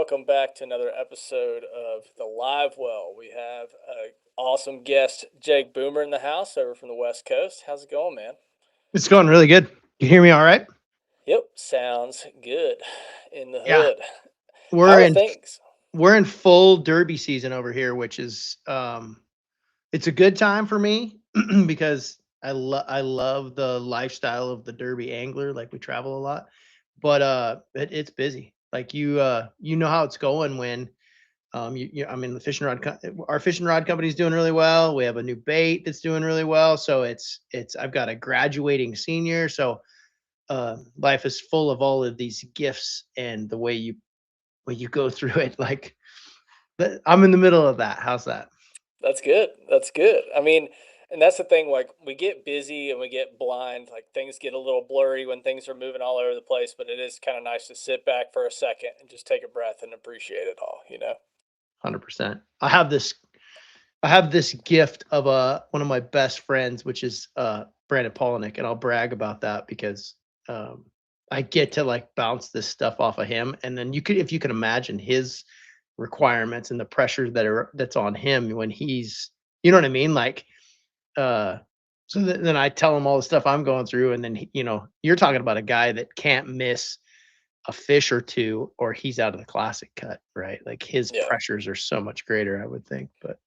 welcome back to another episode of the Live Well. We have an awesome guest, Jake Boomer, in the house over from the West Coast. How's it going, man? It's going really good. You hear me all right? Yep, sounds good in the Yeah. hood. How We're are in things? we're in full derby season over here, which is it's a good time for me because I love the lifestyle of the derby angler. Like we travel a lot, but it's busy. Like you know how it's going when I mean the fishing rod our fishing rod company's doing really well. We have a new bait that's doing really well. So it's I've got a graduating senior. So life is full of all of these gifts and the way you go through it. Like, but I'm in the middle of that. How's that? That's good. That's good. I mean, and that's the thing, like we get busy and we get blind, like things get a little blurry when things are moving all over the place, but it is kind of nice to sit back for a second and just take a breath and appreciate it all, you know? 100%. I have this gift of one of my best friends, which is Brandon Polinick, and I'll brag about that because um, I get to like bounce this stuff off of him, and then if you can imagine his requirements and the pressure that's on him when he's, you know what I mean, like uh, then I tell him all the stuff I'm going through, and then you're talking about a guy that can't miss a fish or two, or he's out of the classic cut, right? Like his Yeah. pressures are so much greater, I would think, but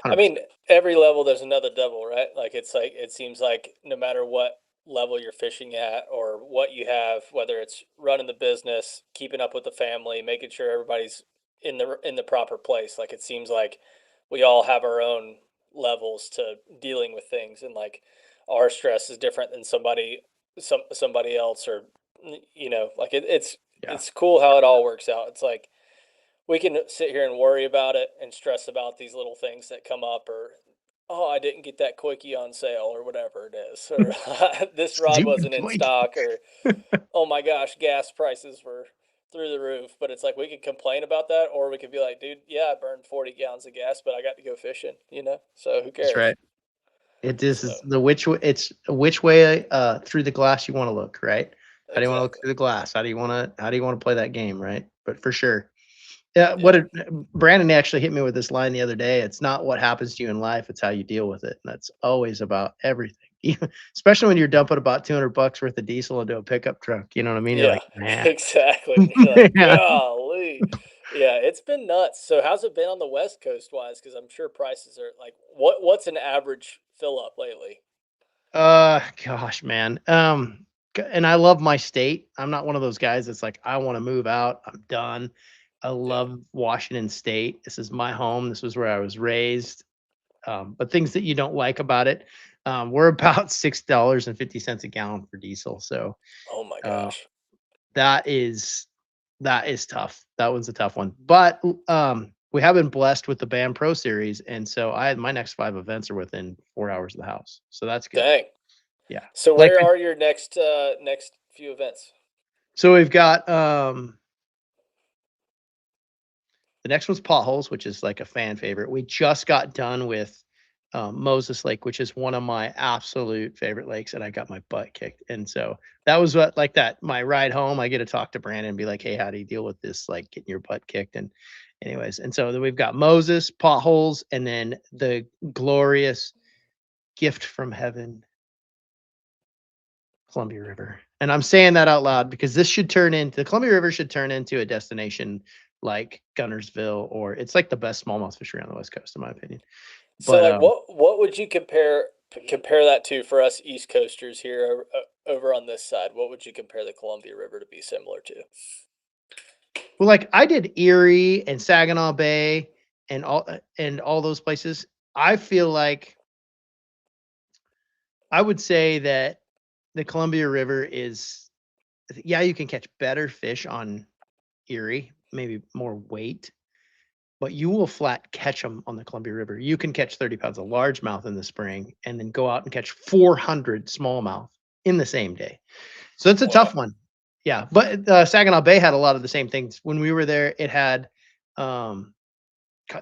I 100%. mean, every level there's another devil, right? Like it seems like no matter what level you're fishing at or what you have, whether it's running the business, keeping up with the family, making sure everybody's in the proper place, like it seems like we all have our own levels to dealing with things, and like our stress is different than somebody else, or like Yeah. it's cool how it all works out. It's like we can sit here and worry about it and stress about these little things that come up, or oh, I didn't get that quickie on sale, or whatever it is, or this rod Stupid wasn't in point. stock, or oh my gosh, gas prices were through the roof. But it's like we could complain about that, or we could be like, dude, yeah, I burned 40 gallons of gas, but I got to go fishing, so who That's cares? right. This So is the which way through the glass you want to look, right? How do you want to look exactly. through the glass? How do you want to play that game, right? But for sure. Yeah, Yeah. Brandon actually hit me with this line the other day. It's not what happens to you in life, it's how you deal with it. And that's always about everything. Especially when you're dumping about $200 worth of diesel into a pickup truck. You know what I mean? You're Yeah, like, man. exactly. You're like, Yeah. golly. Yeah, it's been nuts. So how's it been on the West Coast wise? Because I'm sure prices are like, what's an average fill up lately? Gosh, man. And I love my state. I'm not one of those guys that's like, I want to move out. I'm done. I Yeah. love Washington State. This is my home. This was where I was raised. But things that you don't like about it, we're about $6.50 a gallon for diesel. So Oh my uh, gosh. that is that is tough. That one's a tough one. But we have been blessed with the Band Pro Series, and so I had my next 5 events are within 4 hours of the house. So that's good. Dang. Yeah. So Like where are your next few events? so we've got the next one's Potholes, which is like a fan favorite. We just got done with Moses Lake, which is one of my absolute favorite lakes, and I got my butt kicked. And so that was what like that. My ride home, I get to talk to Brandon and be like, "Hey, how do you deal with this? Like getting your butt kicked?" And anyways, and so then we've got Moses, Potholes, and then the glorious gift from heaven, Columbia River. And I'm saying that out loud because this should turn into the Columbia River should turn into a destination like Gunnersville, or it's like the best smallmouth fishery on the West Coast, in my opinion. So But like what would you compare that to for us East Coasters here over on this side? What would you compare the Columbia River to be similar to? well, like I did Erie and Saginaw Bay and all those places. I feel like I would say that the Columbia River is, yeah, you can catch better fish on Erie, maybe more weight, but you will flat catch them on the Columbia River. You can catch 30 pounds of largemouth in the spring and then go out and catch 400 smallmouth in the same day. So it's a Wow. tough one. Yeah, but Saginaw Bay had a lot of the same things. When we were there, it had um,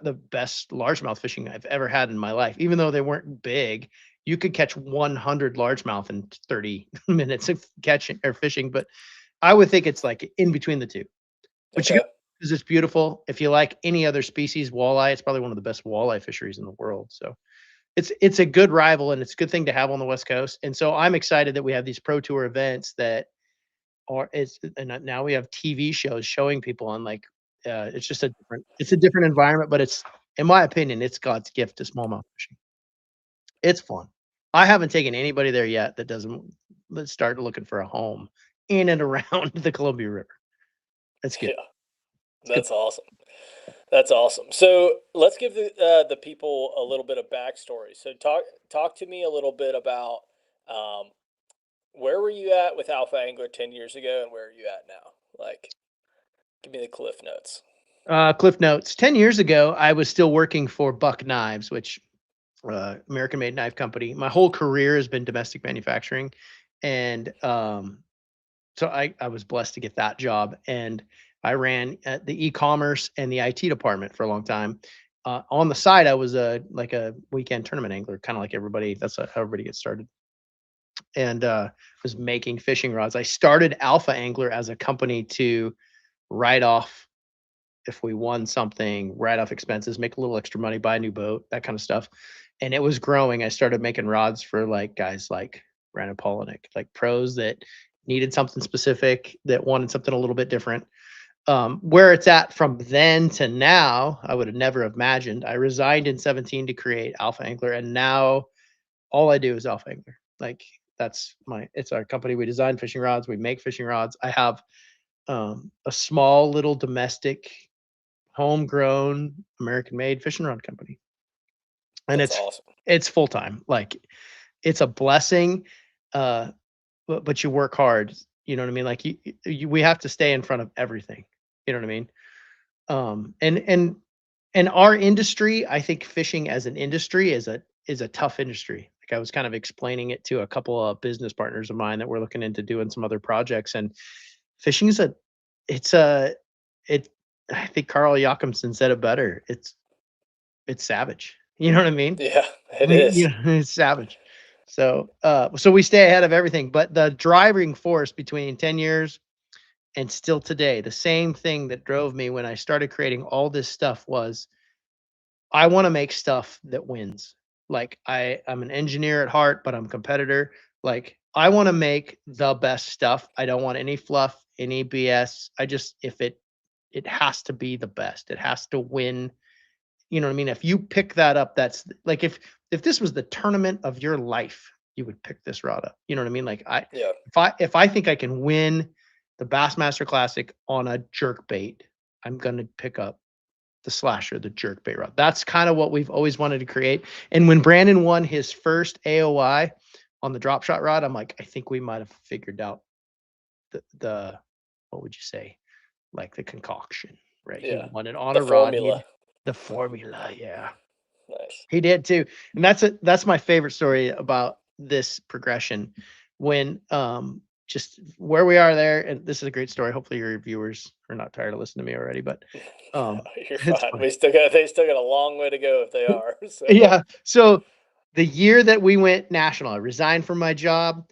the best largemouth fishing I've ever had in my life. Even though they weren't big, you could catch 100 largemouth in 30 minutes of catching or fishing. But I would think it's like in between the two. But you Okay. go 'cause it's beautiful. If you like any other species, walleye, it's probably one of the best walleye fisheries in the world, so it's a good rival, and it's a good thing to have on the West Coast, and so I'm excited that we have these pro tour events that are it's and now we have TV shows showing people on, like, it's just a different environment, but it's in my opinion, it's God's gift to smallmouth fishing. It's fun. I haven't taken anybody there yet that doesn't let's start looking for a home in and around the Columbia River. That's good. Yeah, It's good. that's awesome. That's awesome. So let's give the people a little bit of backstory. So talk to me a little bit about um, where were you at with Alpha Angler 10 years ago, and where are you at now? Like, give me the cliff notes. Cliff notes. 10 years ago, I was still working for Buck Knives, which American made knife company. My whole career has been domestic manufacturing. And so I was blessed to get that job. And I ran the e-commerce and the IT department for a long time. On the side, I was a weekend tournament angler, kind of like everybody. That's how everybody gets started. And was making fishing rods. I started Alpha Angler as a company to write off if we won something, write off expenses, make a little extra money, buy a new boat, that kind of stuff. And it was growing. I started making rods for like guys like Brandon Polinick, like pros that needed something specific, that wanted something a little bit different. Where it's at from then to now, I would have never imagined. I resigned in 17 to create Alpha Angler, and now all I do is Alpha Angler. Like it's our company. We design fishing rods, we make fishing rods. I have a small little domestic homegrown American made fishing rod company. And That's awesome. it's full time. Like it's a blessing. Uh, but you work hard. You know what I mean? Like we have to stay in front of everything. You know what I mean? And our industry, I think fishing as an industry is a tough industry. Like I was kind of explaining it to a couple of business partners of mine that we're looking into doing some other projects. And fishing is it's a, it, I think Carl Jakobsen said it better. It's savage. You know what I mean? Yeah, it You is. know, it's savage. So we stay ahead of everything. But the driving force between 10 years and still today, the same thing that drove me when I started creating all this stuff was I want to make stuff that wins. Like I'm an engineer at heart, but I'm a competitor. Like I want to make the best stuff. I don't want any fluff, any BS. I just it has to be the best. It has to win. You know what I mean? If you pick that up, that's like if this was the tournament of your life, you would pick this rod up. You know what I mean? Like Yeah, if I think I can win the Bassmaster Classic on a jerk bait, I'm gonna pick up the slasher, the jerk bait rod. That's kind of what we've always wanted to create. And when Brandon won his first AOI on the drop shot rod, I'm like, I think we might have figured out the what would you say? Like the concoction, right? He yeah. won it on The a rod. formula. The formula, yeah. Nice. He did too. And that's my favorite story about this progression when just where we are there. And this is a great story. Hopefully your viewers are not tired of listening to me already, but No, you're it's fine. fine. They still got a long way to go if they are. So Yeah. So the year that we went national, I resigned from my job.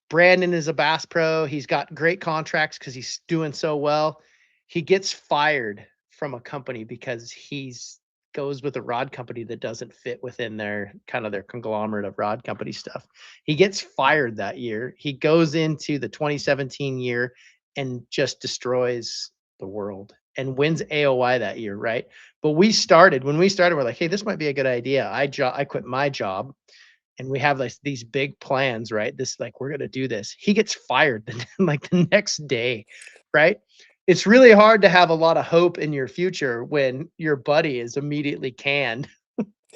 Brandon is a Bass Pro. He's got great contracts because he's doing so well. He gets fired from a company because he's goes with a rod company that doesn't fit within their kind of their conglomerate of rod company stuff. He gets fired that year. He goes into the 2017 year and just destroys the world and wins AOY that year, right? But when we started, we're like, hey, this might be a good idea. I quit my job and we have like these big plans, right? This like we're gonna do this. He gets fired like the next day, right? It's really hard to have a lot of hope in your future when your buddy is immediately canned,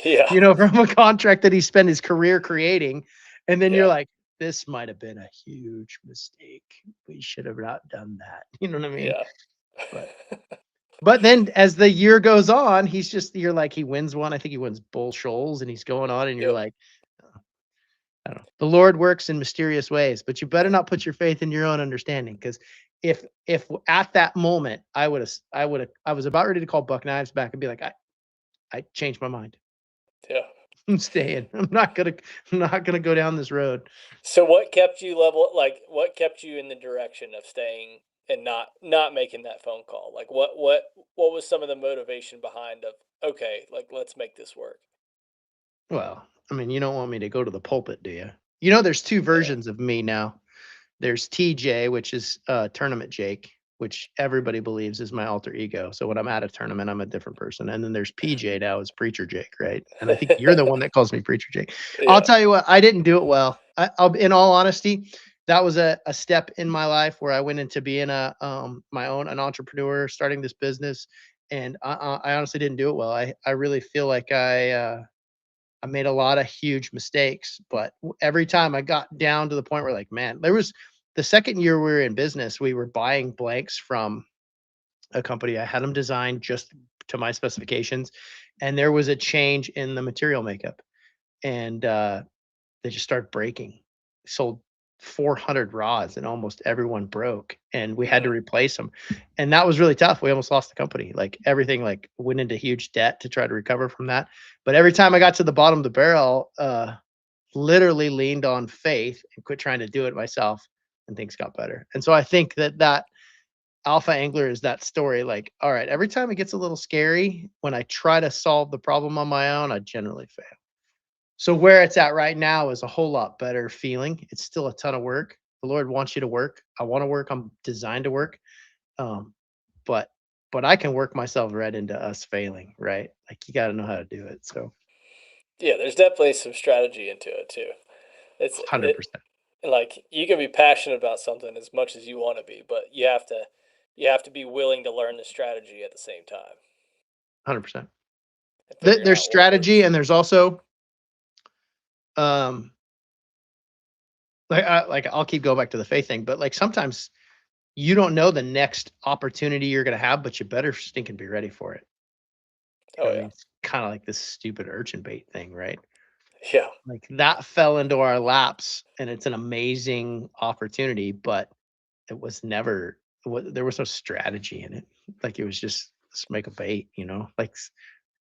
yeah, from a contract that he spent his career creating, and then you're yeah, like, this might have been a huge mistake. We should have not done that. You know what I mean? yeah. But but then as the year goes on, you're like he wins one. I think he wins Bull Shoals, and he's going on, and you're Yep. like, I don't know. The Lord works in mysterious ways, but you better not put your faith in your own understanding. Because if at that moment I was about ready to call Buck Knives back and be like, I changed my mind. Yeah. I'm staying. I'm not gonna go down this road. So what kept you level? Like, what kept you in the direction of staying? and not making that phone call? Like what was some of the motivation behind of, okay, like let's make this work? Well, I mean, you don't want me to go to the pulpit, do you? You know, there's 2 Yeah. versions of me now. There's TJ, which is Tournament Jake, which everybody believes is my alter ego. So when I'm at a tournament, I'm a different person. And then there's PJ now is Preacher Jake, right? And I think you're the one that calls me Preacher Jake. I'll Yeah. tell you what, I didn't do it well. I'll, in all honesty, that was a step in my life where I went into being my own an entrepreneur, starting this business, and I honestly didn't do it well. I really feel like I made a lot of huge mistakes, but every time I got down to the point where like, man, there was the second year we were in business, we were buying blanks from a company. I had them designed just to my specifications, and there was a change in the material makeup, and they just started breaking. Sold 400 rods, and almost everyone broke, and we had to Mm. replace them, and that was really tough. We almost lost the company. Like everything, like went into huge debt to try to recover from that. But every time I got to the bottom of the barrel, literally leaned on faith and quit trying to do it myself, and things got better. And so I think that alpha angler is that story. Like, all right, every time it gets a little scary, when I try to solve the problem on my own, I generally fail. So where it's at right now is a whole lot better feeling. It's still a ton of work. The Lord wants you to work. I want to work. I'm designed to work. Um, but I can work myself right into us failing, right? Like you got to know how to do it. So Yeah, there's definitely some strategy into it too. It's 100%, like you can be passionate about something as much as you want to be, but you have to be willing to learn the strategy at the same time 100%. and figuring There's out what strategy, works. and there's also um like I'll keep going back to the faith thing, but like sometimes you don't know the next opportunity you're gonna have, but you better stinking be ready for it. You Oh know what I yeah. mean? It's kind of like this stupid urchin bait thing, right? Yeah. Like that fell into our laps, and it's an amazing opportunity, but it was never. There was no strategy in it. Like it was just let's make a bait, you know. Like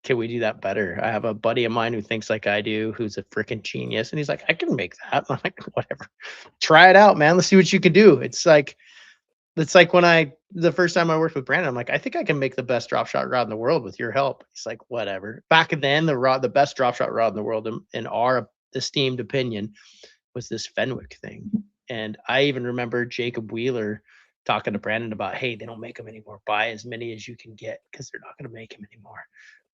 can we do that better? I have a buddy of mine who thinks like I do, who's a freaking genius, and he's like, I can make that. I'm like, whatever, try it out, man. Let's see what you can do. It's like when the first time I worked with Brandon, I'm like, I think I can make the best drop shot rod in the world with your help. He's like, whatever. Back then, the best drop shot rod in the world, in our esteemed opinion, was this Fenwick thing. And I even remember Jacob Wheeler talking to Brandon about, hey, they don't make them anymore. Buy as many as you can get because they're not going to make them anymore.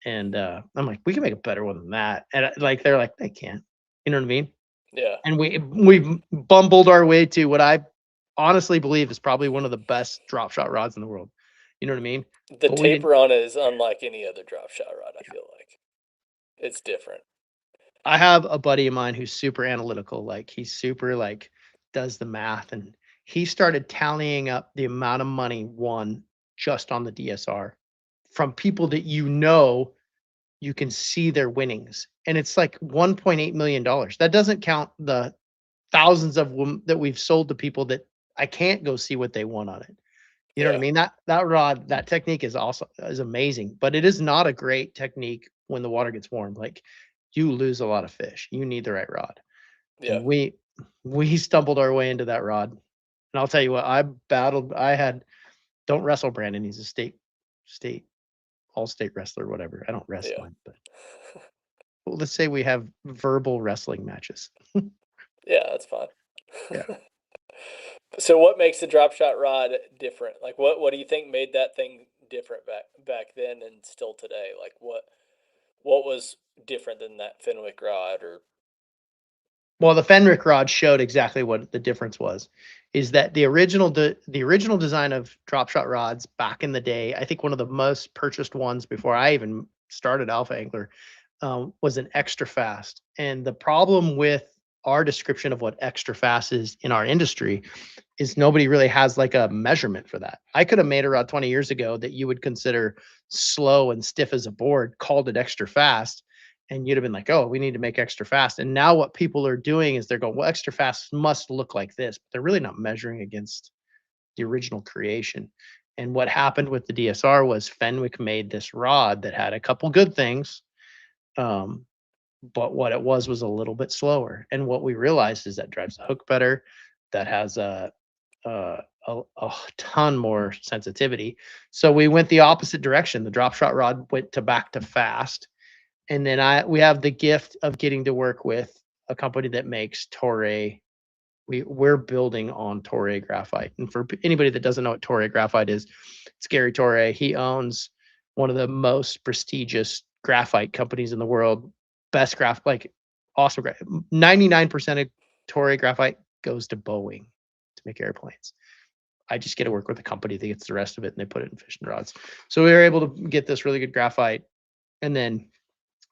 And I'm like, we can make a better one than that. And like they're like, they can't. You know what I mean? Yeah. And we bumbled our way to what I honestly believe is probably one of the best drop shot rods in the world. You know what I mean? The But we didn't. taper on it is unlike any other drop shot rod, I Yeah. feel like. It's different. I have a buddy of mine who's super analytical. Like he's super like does the math, and he started tallying up the amount of money won just on the DSR from people that you can see their winnings, and it's like $1.8 million. That doesn't count the thousands of them that we've sold to people that I can't go see what they won on it. You know what I Yeah. mean? That rod, that technique is also is amazing, but it is not a great technique when the water gets warm. Like you lose a lot of fish. You need the right rod. Yeah. And we stumbled our way into that rod. And I'll tell you what, I had don't wrestle Brandon. He's a state all state wrestler, whatever. I don't Yeah. wrestle him, but well, let's say we have verbal wrestling matches. Yeah, that's fine. Yeah. So what makes the drop shot rod different? Like what do you think made that thing different back then and still today? Like what was different than that Fenwick rod or Well, the Fenric rod showed exactly what the difference was. Is that the original design of drop shot rods back in the day? I think one of the most purchased ones before I even started Alpha Angler was an extra fast. And the problem with our description of what extra fast is in our industry is nobody really has like a measurement for that. I could have made a rod 20 years ago that you would consider slow and stiff as a board, called it extra fast, and you'd have been like, oh, we need to make extra fast. And now what people are doing is they're going, well, extra fast must look like this, but they're really not measuring against the original creation. And what happened with the DSR was Fenwick made this rod that had a couple good things, um, but what it was a little bit slower. And what we realized is that drives the hook better, that has a a ton more sensitivity. So we went the opposite direction. The drop shot rod went to back to fast. And then we have the gift of getting to work with a company that makes Toray. We're building on Toray graphite. And for anybody that doesn't know what Toray graphite is, it's Gary Toray. He owns one of the most prestigious graphite companies in the world. Best graph, like awesome. 99% of Toray graphite goes to Boeing to make airplanes. I just get to work with a company that gets the rest of it and they put it in fishing rods. So we were able to get this really good graphite. And then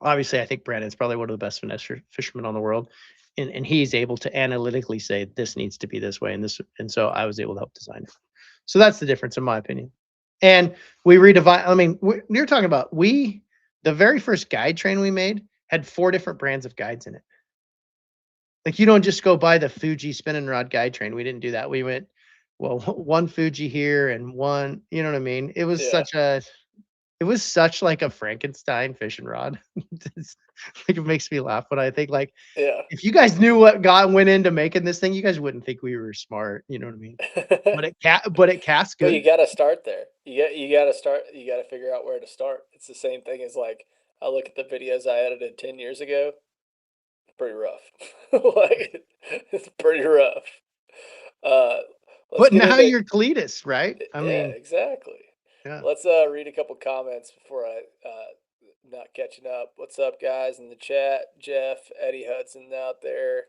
obviously I think Brandon's probably one of the best finesse fishermen on the world. And he's able to analytically say this needs to be this way and this, and so I was able to help design it. So that's the difference in my opinion. And we redefine. I mean, you're talking about the very first guide train we made had 4 different brands of guides in it. Like you don't just go buy the Fuji spinning rod guide train. We didn't do that. We went, well, one Fuji here and one, you know what I mean? Yeah. It was such like a Frankenstein fishing rod. Like it makes me laugh when I think like Yeah. if you guys knew what God went into making this thing, you guys wouldn't think we were smart. You know what I mean? But it casts But you good. got to start there. You got to start. You got to figure out where to start. It's the same thing as like I look at the videos I edited 10 years ago. Pretty rough. Like it's pretty rough. Uh, let's But get now into you're Cletus, right? I yeah, mean, exactly. yeah. Let's read a couple comments before I not catching up. What's up, guys, in the chat? Jeff, Eddie Hudson out there,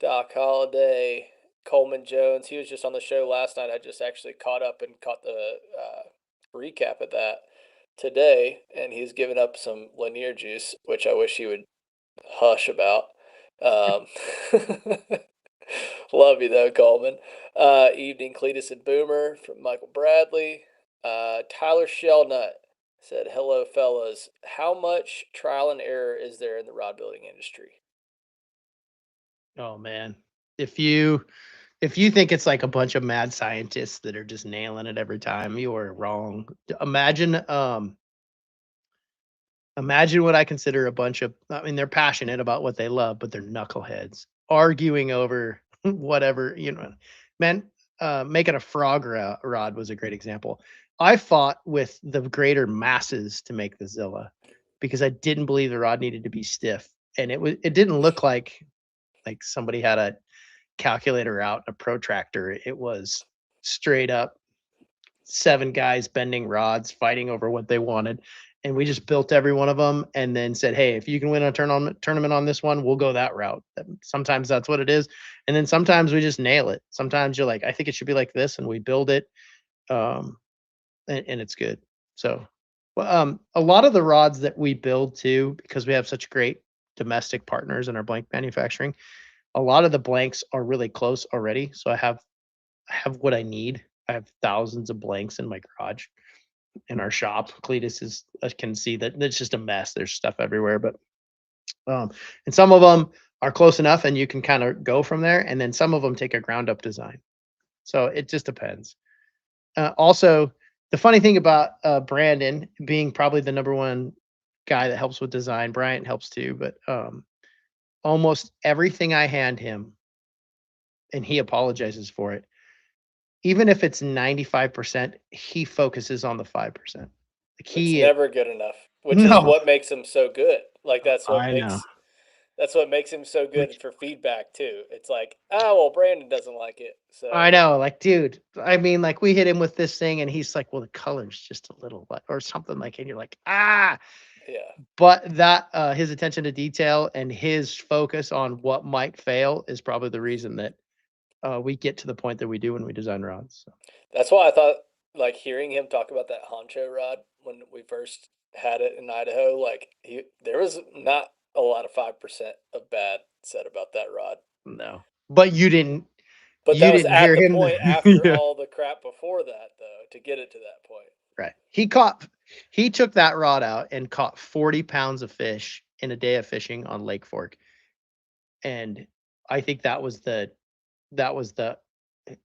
Doc Holliday, Coleman Jones. He was just on the show last night. I just actually caught up and caught the recap of that today, and he's given up some Lanier juice, which I wish he would hush about. Um, love you though, Coleman. Evening, Cletus and Boomer from Michael Bradley. Tyler Shellnut said, "Hello, fellas. How much trial and error is there in the rod building industry?" Oh man. If you if you think it's like a bunch of mad scientists that are just nailing it every time, you are wrong. Imagine what I consider a bunch of, I mean, they're passionate about what they love, but they're knuckleheads arguing over whatever, you know. Man, making a rod was a great example. I fought with the greater masses to make the Zilla because I didn't believe the rod needed to be stiff. And it didn't look like somebody had a calculator out, a protractor. It was straight up 7 guys bending rods, fighting over what they wanted. And we just built every one of them and then said, hey, if you can win a tournament on this one, we'll go that route. Sometimes that's what it is. And then sometimes we just nail it. Sometimes you're like, I think it should be like this. And we build it. Um, and it's good. So, well, a lot of the rods that we build too, because we have such great domestic partners in our blank manufacturing, a lot of the blanks are really close already. So I have what I need. I have thousands of blanks in my garage in our shop. Cletus is I can see that it's just a mess. There's stuff everywhere, but um, and some of them are close enough, and you can kind of go from there. And then some of them take a ground up design. So it just depends. Also, the funny thing about Brandon being probably the number one guy that helps with design, Bryant helps too, but almost everything I hand him, and he apologizes for it, even if it's 95%, he focuses on the 5%. Like It's he never good enough, which is no, what makes him so good. Like I know. that's what makes him so good Which for feedback too. It's like, oh well, Brandon doesn't like it, I so know, like, dude, I mean, like, we hit him with this thing, and he's like, "Well, the color's just a little what," or something like, and you're like, "Ah!" yeah. But that, his attention to detail and his focus on what might fail is probably the reason that we get to the point that we do when we design rods. So, That's why I thought like hearing him talk about that honcho rod when we first had it in Idaho, like there was not a lot of 5% of bad said about that rod. no, but But you that was didn't at hear the him. point after Yeah, all the crap before that though, to get it to that point. right. He took that rod out and caught 40 pounds of fish in a day of fishing on Lake Fork, and I think that was the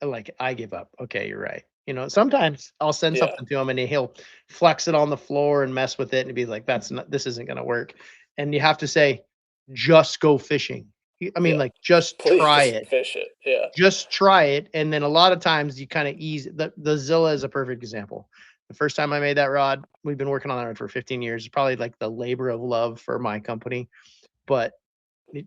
like, I give up. Okay, you're right. You know, sometimes I'll send Yeah. something to him and he'll flex it on the floor and mess with it and be like, that's not, this isn't going to work. And you have to say, just go fishing. I mean, Yeah. like, just Please try just it. fish it. Yeah. Just try it, and then a lot of times you kinda ease the Zilla is a perfect example. The first time I made that rod, we've been working on it for 15 years. It's probably like the labor of love for my company, but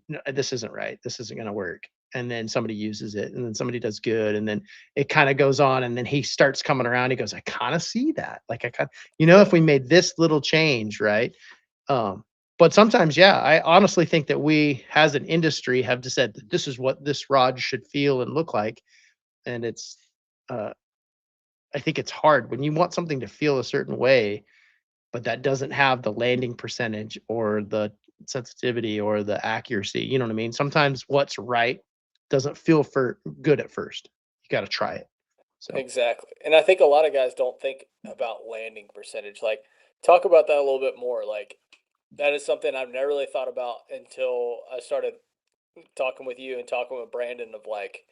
no, this isn't right. This isn't going to work. And then somebody uses it, and then somebody does good, and then it kind of goes on. And then he starts coming around. He goes, I kind of see that. Like, I kind, Yeah. if we made this little change, right? Um, but sometimes, yeah, I honestly think that we, as an industry, have just said that this is what this rod should feel and look like, and it's, uh, I think it's hard when you want something to feel a certain way but that doesn't have the landing percentage or the sensitivity or the accuracy. You know what I mean? Sometimes what's right doesn't feel for good at first. You got to try it. So Exactly. And I think a lot of guys don't think about landing percentage. Like, talk about that a little bit more. Like, that is something I've never really thought about until I started talking with you and talking with Brandon of like,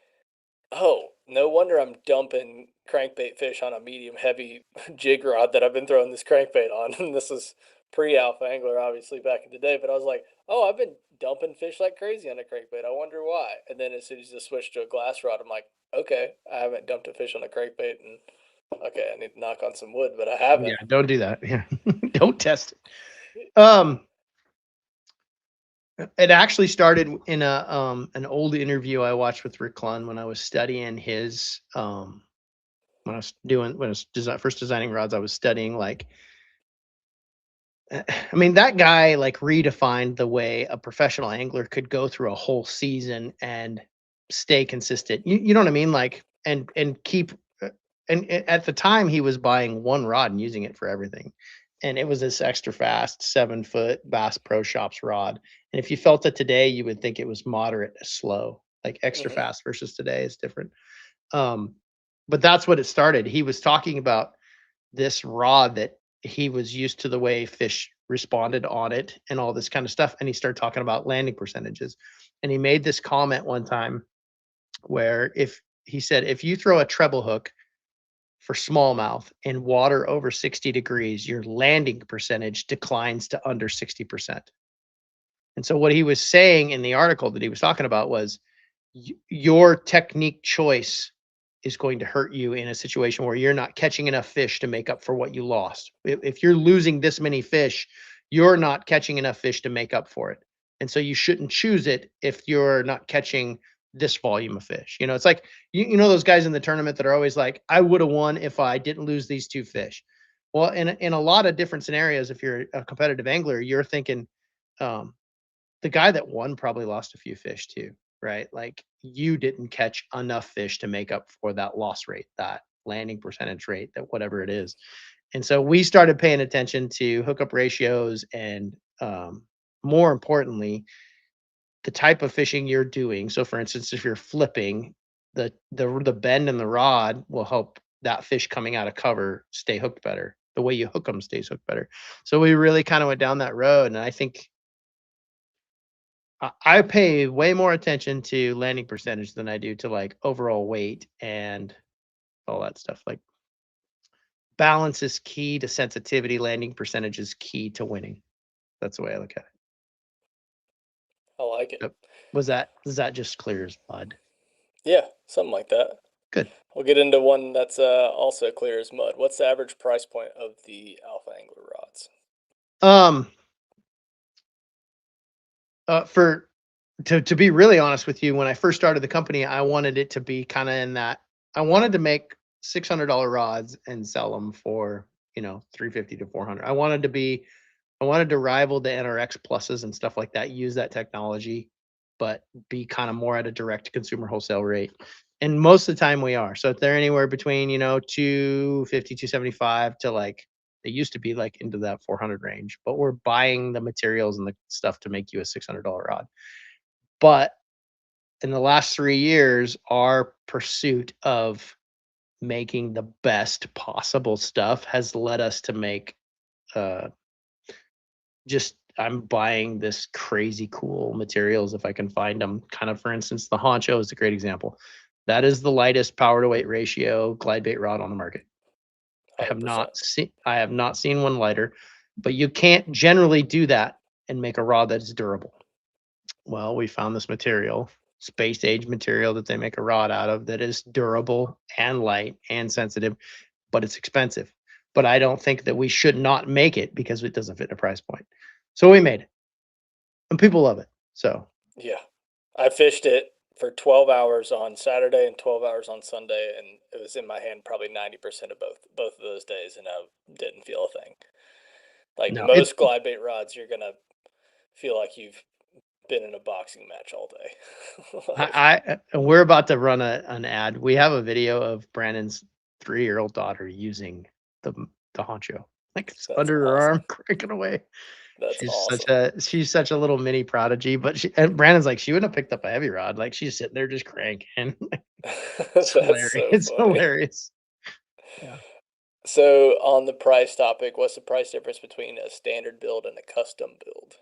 oh, no wonder I'm dumping crankbait fish on a medium heavy jig rod that I've been throwing this crankbait on. And this is pre Alpha Angler, obviously, back in the day. But I was like, oh, I've been dumping fish like crazy on a crankbait. I wonder why. And then as soon as you switch to a glass rod, I'm like, okay, I haven't dumped a fish on a crankbait. And okay, I need to knock on some wood, but I yeah, haven't. don't do that. Yeah. Don't test it. It actually started in a an old interview I watched with Rick Clunn when I was studying his when I was first designing rods, I was studying like I mean, that guy like redefined the way a professional angler could go through a whole season and stay consistent. You know what I mean? Like and keep at the time he was buying one rod and using it for everything. And it was this extra fast 7 foot Bass Pro Shops rod. And if you felt it today, you would think it was moderate to slow. Like extra Hmm. fast versus today is different. Um, but that's what it started. He was talking about this rod that he was used to the way fish responded on it and all this kind of stuff. And he started talking about landing percentages. And he made this comment one time where if he said, if you throw a treble hook for smallmouth in water over 60 degrees, your landing percentage declines to under 60%. And so what he was saying in the article that he was talking about was your technique choice is going to hurt you in a situation where you're not catching enough fish to make up for what you lost. If you're losing this many fish, you're not catching enough fish to make up for it. And so you shouldn't choose it if you're not catching this volume of fish. You know, it's like you know those guys in the tournament that are always like, I would have won if I didn't lose these two fish. Well, in a lot of different scenarios, if you're a competitive angler, you're thinking, um, the guy that won probably lost a few fish too, right? Like you didn't catch enough fish to make up for that loss rate, that landing percentage rate, that whatever it is. And so we started paying attention to hookup ratios and more importantly, the type of fishing you're doing. So for instance, if you're flipping, the bend in the rod will help that fish coming out of cover stay hooked better. The way you hook them stays hooked better. So we really kind of went down that road. And I think I pay way more attention to landing percentage than I do to like overall weight and all that stuff. Like balance is key to sensitivity, landing percentage is key to winning. That's the way I look at it. I like it. Yep. Was that just clear as mud? Yeah, something like that. Good. We'll get into one that's also clear as mud. What's the average price point of the Alpha Angler rods? Um for to be really honest with you, when I first started the company, I wanted it to be kind of in that I wanted to make $600 rods and sell them for, 350 to 400. I wanted to rival the NRX pluses and stuff like that, use that technology, but be kind of more at a direct consumer wholesale rate. And most of the time we are. So if they're anywhere between, 250, 275 to like they used to be like into that 400 range, but we're buying the materials and the stuff to make you a $600 rod. But in the last 3 years, our pursuit of making the best possible stuff has led us to make uh just I'm buying this crazy cool materials if I can find them. Kind of, for instance, the Honcho is a great example. That is the lightest power to weight ratio glide bait rod on the market. 100%. I have not seen one lighter, but you can't generally do that and make a rod that is durable. Well, we found this material, space age material that they make a rod out of that is durable and light and sensitive, but it's expensive. But I don't think that we should not make it because it doesn't fit a price point. So we made it, and people love it. So Yeah. I fished it for 12 hours on Saturday and 12 hours on Sunday, and it was in my hand probably 90% of both of those days, and I didn't feel a thing. Like no, it. most glide bait rods, you're gonna feel like you've been in a boxing match all day. Like We're about to run an ad. We have a video of Brandon's 3-year-old daughter using the the honcho. Like it's that's under her awesome. arm, cranking away. That's awesome. She's such a little mini prodigy, but and Brandon's like, she wouldn't have picked up a heavy rod. Like she's sitting there just cranking. It's That's hilarious. so It's funny. hilarious. Yeah. So on the price topic, what's the price difference between a standard build and a custom build?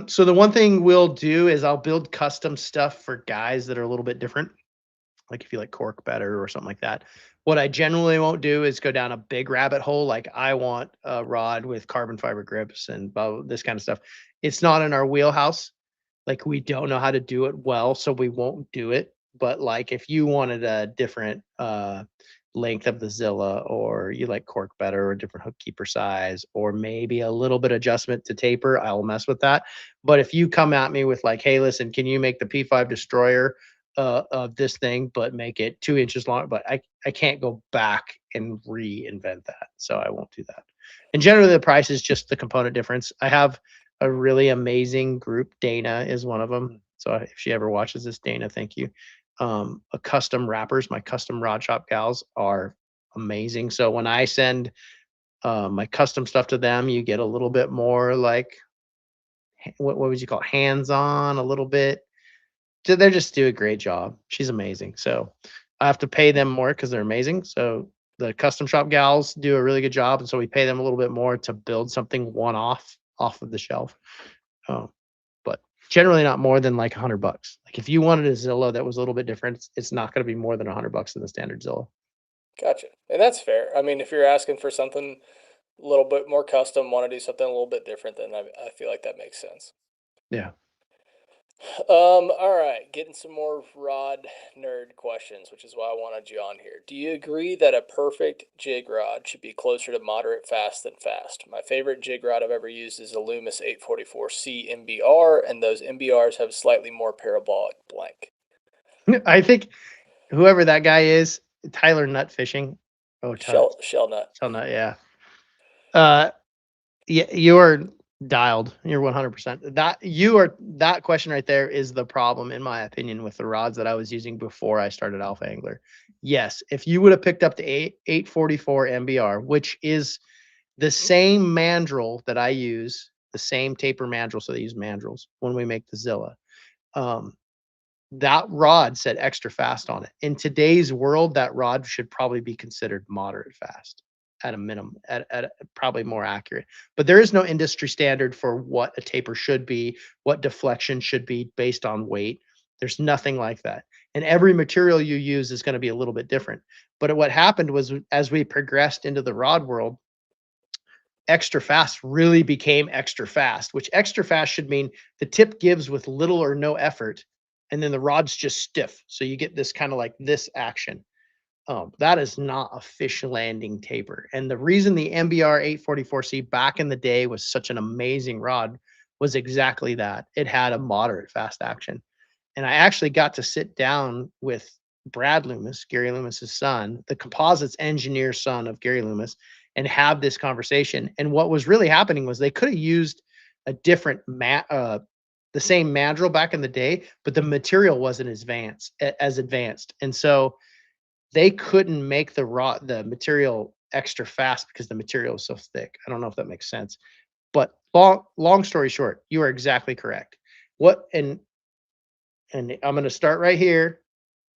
So the one thing we'll do is I'll build custom stuff for guys that are a little bit different. Like if you like cork better or something like that. What I generally won't do is go down a big rabbit hole. Like I want a rod with carbon fiber grips and this kind of stuff. It's not in our wheelhouse. Like we don't know how to do it well, so we won't do it. But like if you wanted a different length of the Zilla, or you like cork better, or a different hook keeper size, or maybe a little bit adjustment to taper, I'll mess with that. But if you come at me with like, hey, listen, can you make the P5 destroyer of this thing, but make it 2 inches long? But I can't go back and reinvent that. So I won't do that. And generally the price is just the component difference. I have a really amazing group. Dana is one of them. So if she ever watches this, Dana, thank you. A custom wrappers, my custom rod shop gals are amazing. So when I send my custom stuff to them, you get a little bit more like what would you call it? Hands on a little bit. They just do a great job. She's amazing. So I have to pay them more because they're amazing. So the custom shop gals do a really good job, and so we pay them a little bit more to build something one off of the shelf. Um, but generally not more than like $100. Like if you wanted a Zillow that was a little bit different, it's not going to be more than $100 in the standard Zillow. Gotcha. And that's fair. I mean, if you're asking for something a little bit more custom, want to do something a little bit different, then I feel like that makes sense. Yeah. All right, getting some more rod nerd questions, which is why I wanted you on here. Do you agree that a perfect jig rod should be closer to moderate fast than fast? My favorite jig rod I've ever used is a Loomis 844C MBR, and those MBRs have slightly more parabolic blank. I think whoever that guy is, Tyler Nut Fishing. Oh, Shell nut. Tell Nut, yeah. Uh, yeah, you're dialed. You're 100%. That question right there is the problem, in my opinion, with the rods that I was using before I started Alpha Angler. Yes, if you would have picked up the 844 MBR, which is the same mandrel that I use, the same taper mandrel, so they use mandrels when we make the Zilla. Um, that rod said extra fast on it. In today's world, that rod should probably be considered moderate fast at a minimum, at probably more accurate. But there is no industry standard for what a taper should be, what deflection should be based on weight. There's nothing like that. And every material you use is going to be a little bit different. But what happened was as we progressed into the rod world, extra fast really became extra fast, which extra fast should mean the tip gives with little or no effort, and then the rod's just stiff. So you get this kind of like this action. That is not a fish landing taper. And the reason the MBR 844C back in the day was such an amazing rod was exactly that. It had a moderate fast action. And I actually got to sit down with Brad Loomis, Gary Loomis's son, the composites engineer son of Gary Loomis, and have this conversation. And what was really happening was they could have used a different the same mandrel back in the day, but the material wasn't as advanced. And so they couldn't make the material extra fast because the material is so thick. I don't know if that makes sense. But long story short, you are exactly correct. What and I'm going to start right here,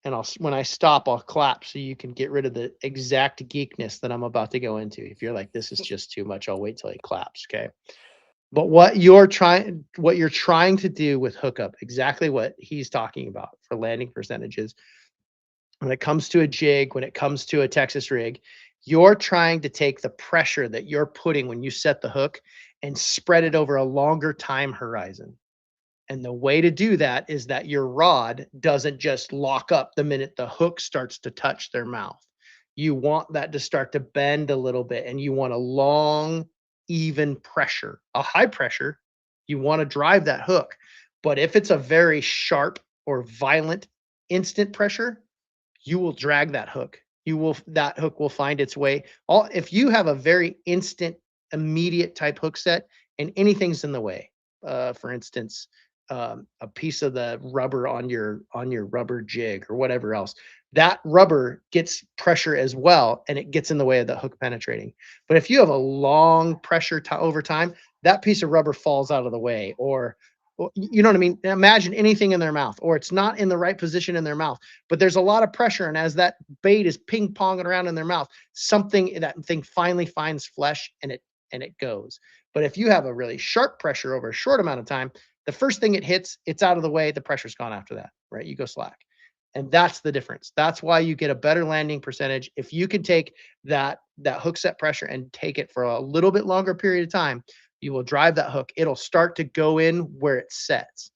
and when I stop, I'll clap so you can get rid of the exact geekness that I'm about to go into. If you're like, this is just too much, I'll wait till he claps. Okay. But what you're trying to do with hookup, exactly what he's talking about for landing percentages, when it comes to a jig, when it comes to a Texas rig, you're trying to take the pressure that you're putting when you set the hook and spread it over a longer time horizon. And the way to do that is that your rod doesn't just lock up the minute the hook starts to touch their mouth. You want that to start to bend a little bit, and you want a long, even pressure. A high pressure, you want to drive that hook. But if it's a very sharp or violent instant pressure, you will drag that hook. That hook will find its way. All if you have a very instant, immediate type hook set and anything's in the way, for instance, a piece of the rubber on your rubber jig or whatever else, that rubber gets pressure as well, and it gets in the way of the hook penetrating. But if you have a long pressure over time, that piece of rubber falls out of the way, or you know what I mean? Imagine anything in their mouth, or it's not in the right position in their mouth, but there's a lot of pressure. And as that bait is ping ponging around in their mouth, that thing finally finds flesh, and it goes. But if you have a really sharp pressure over a short amount of time, the first thing it hits, it's out of the way. The pressure's gone after that, right? You go slack. And that's the difference. That's why you get a better landing percentage. If you can take that hook set pressure and take it for a little bit longer period of time, you will drive that hook. It'll start to go in where it sets.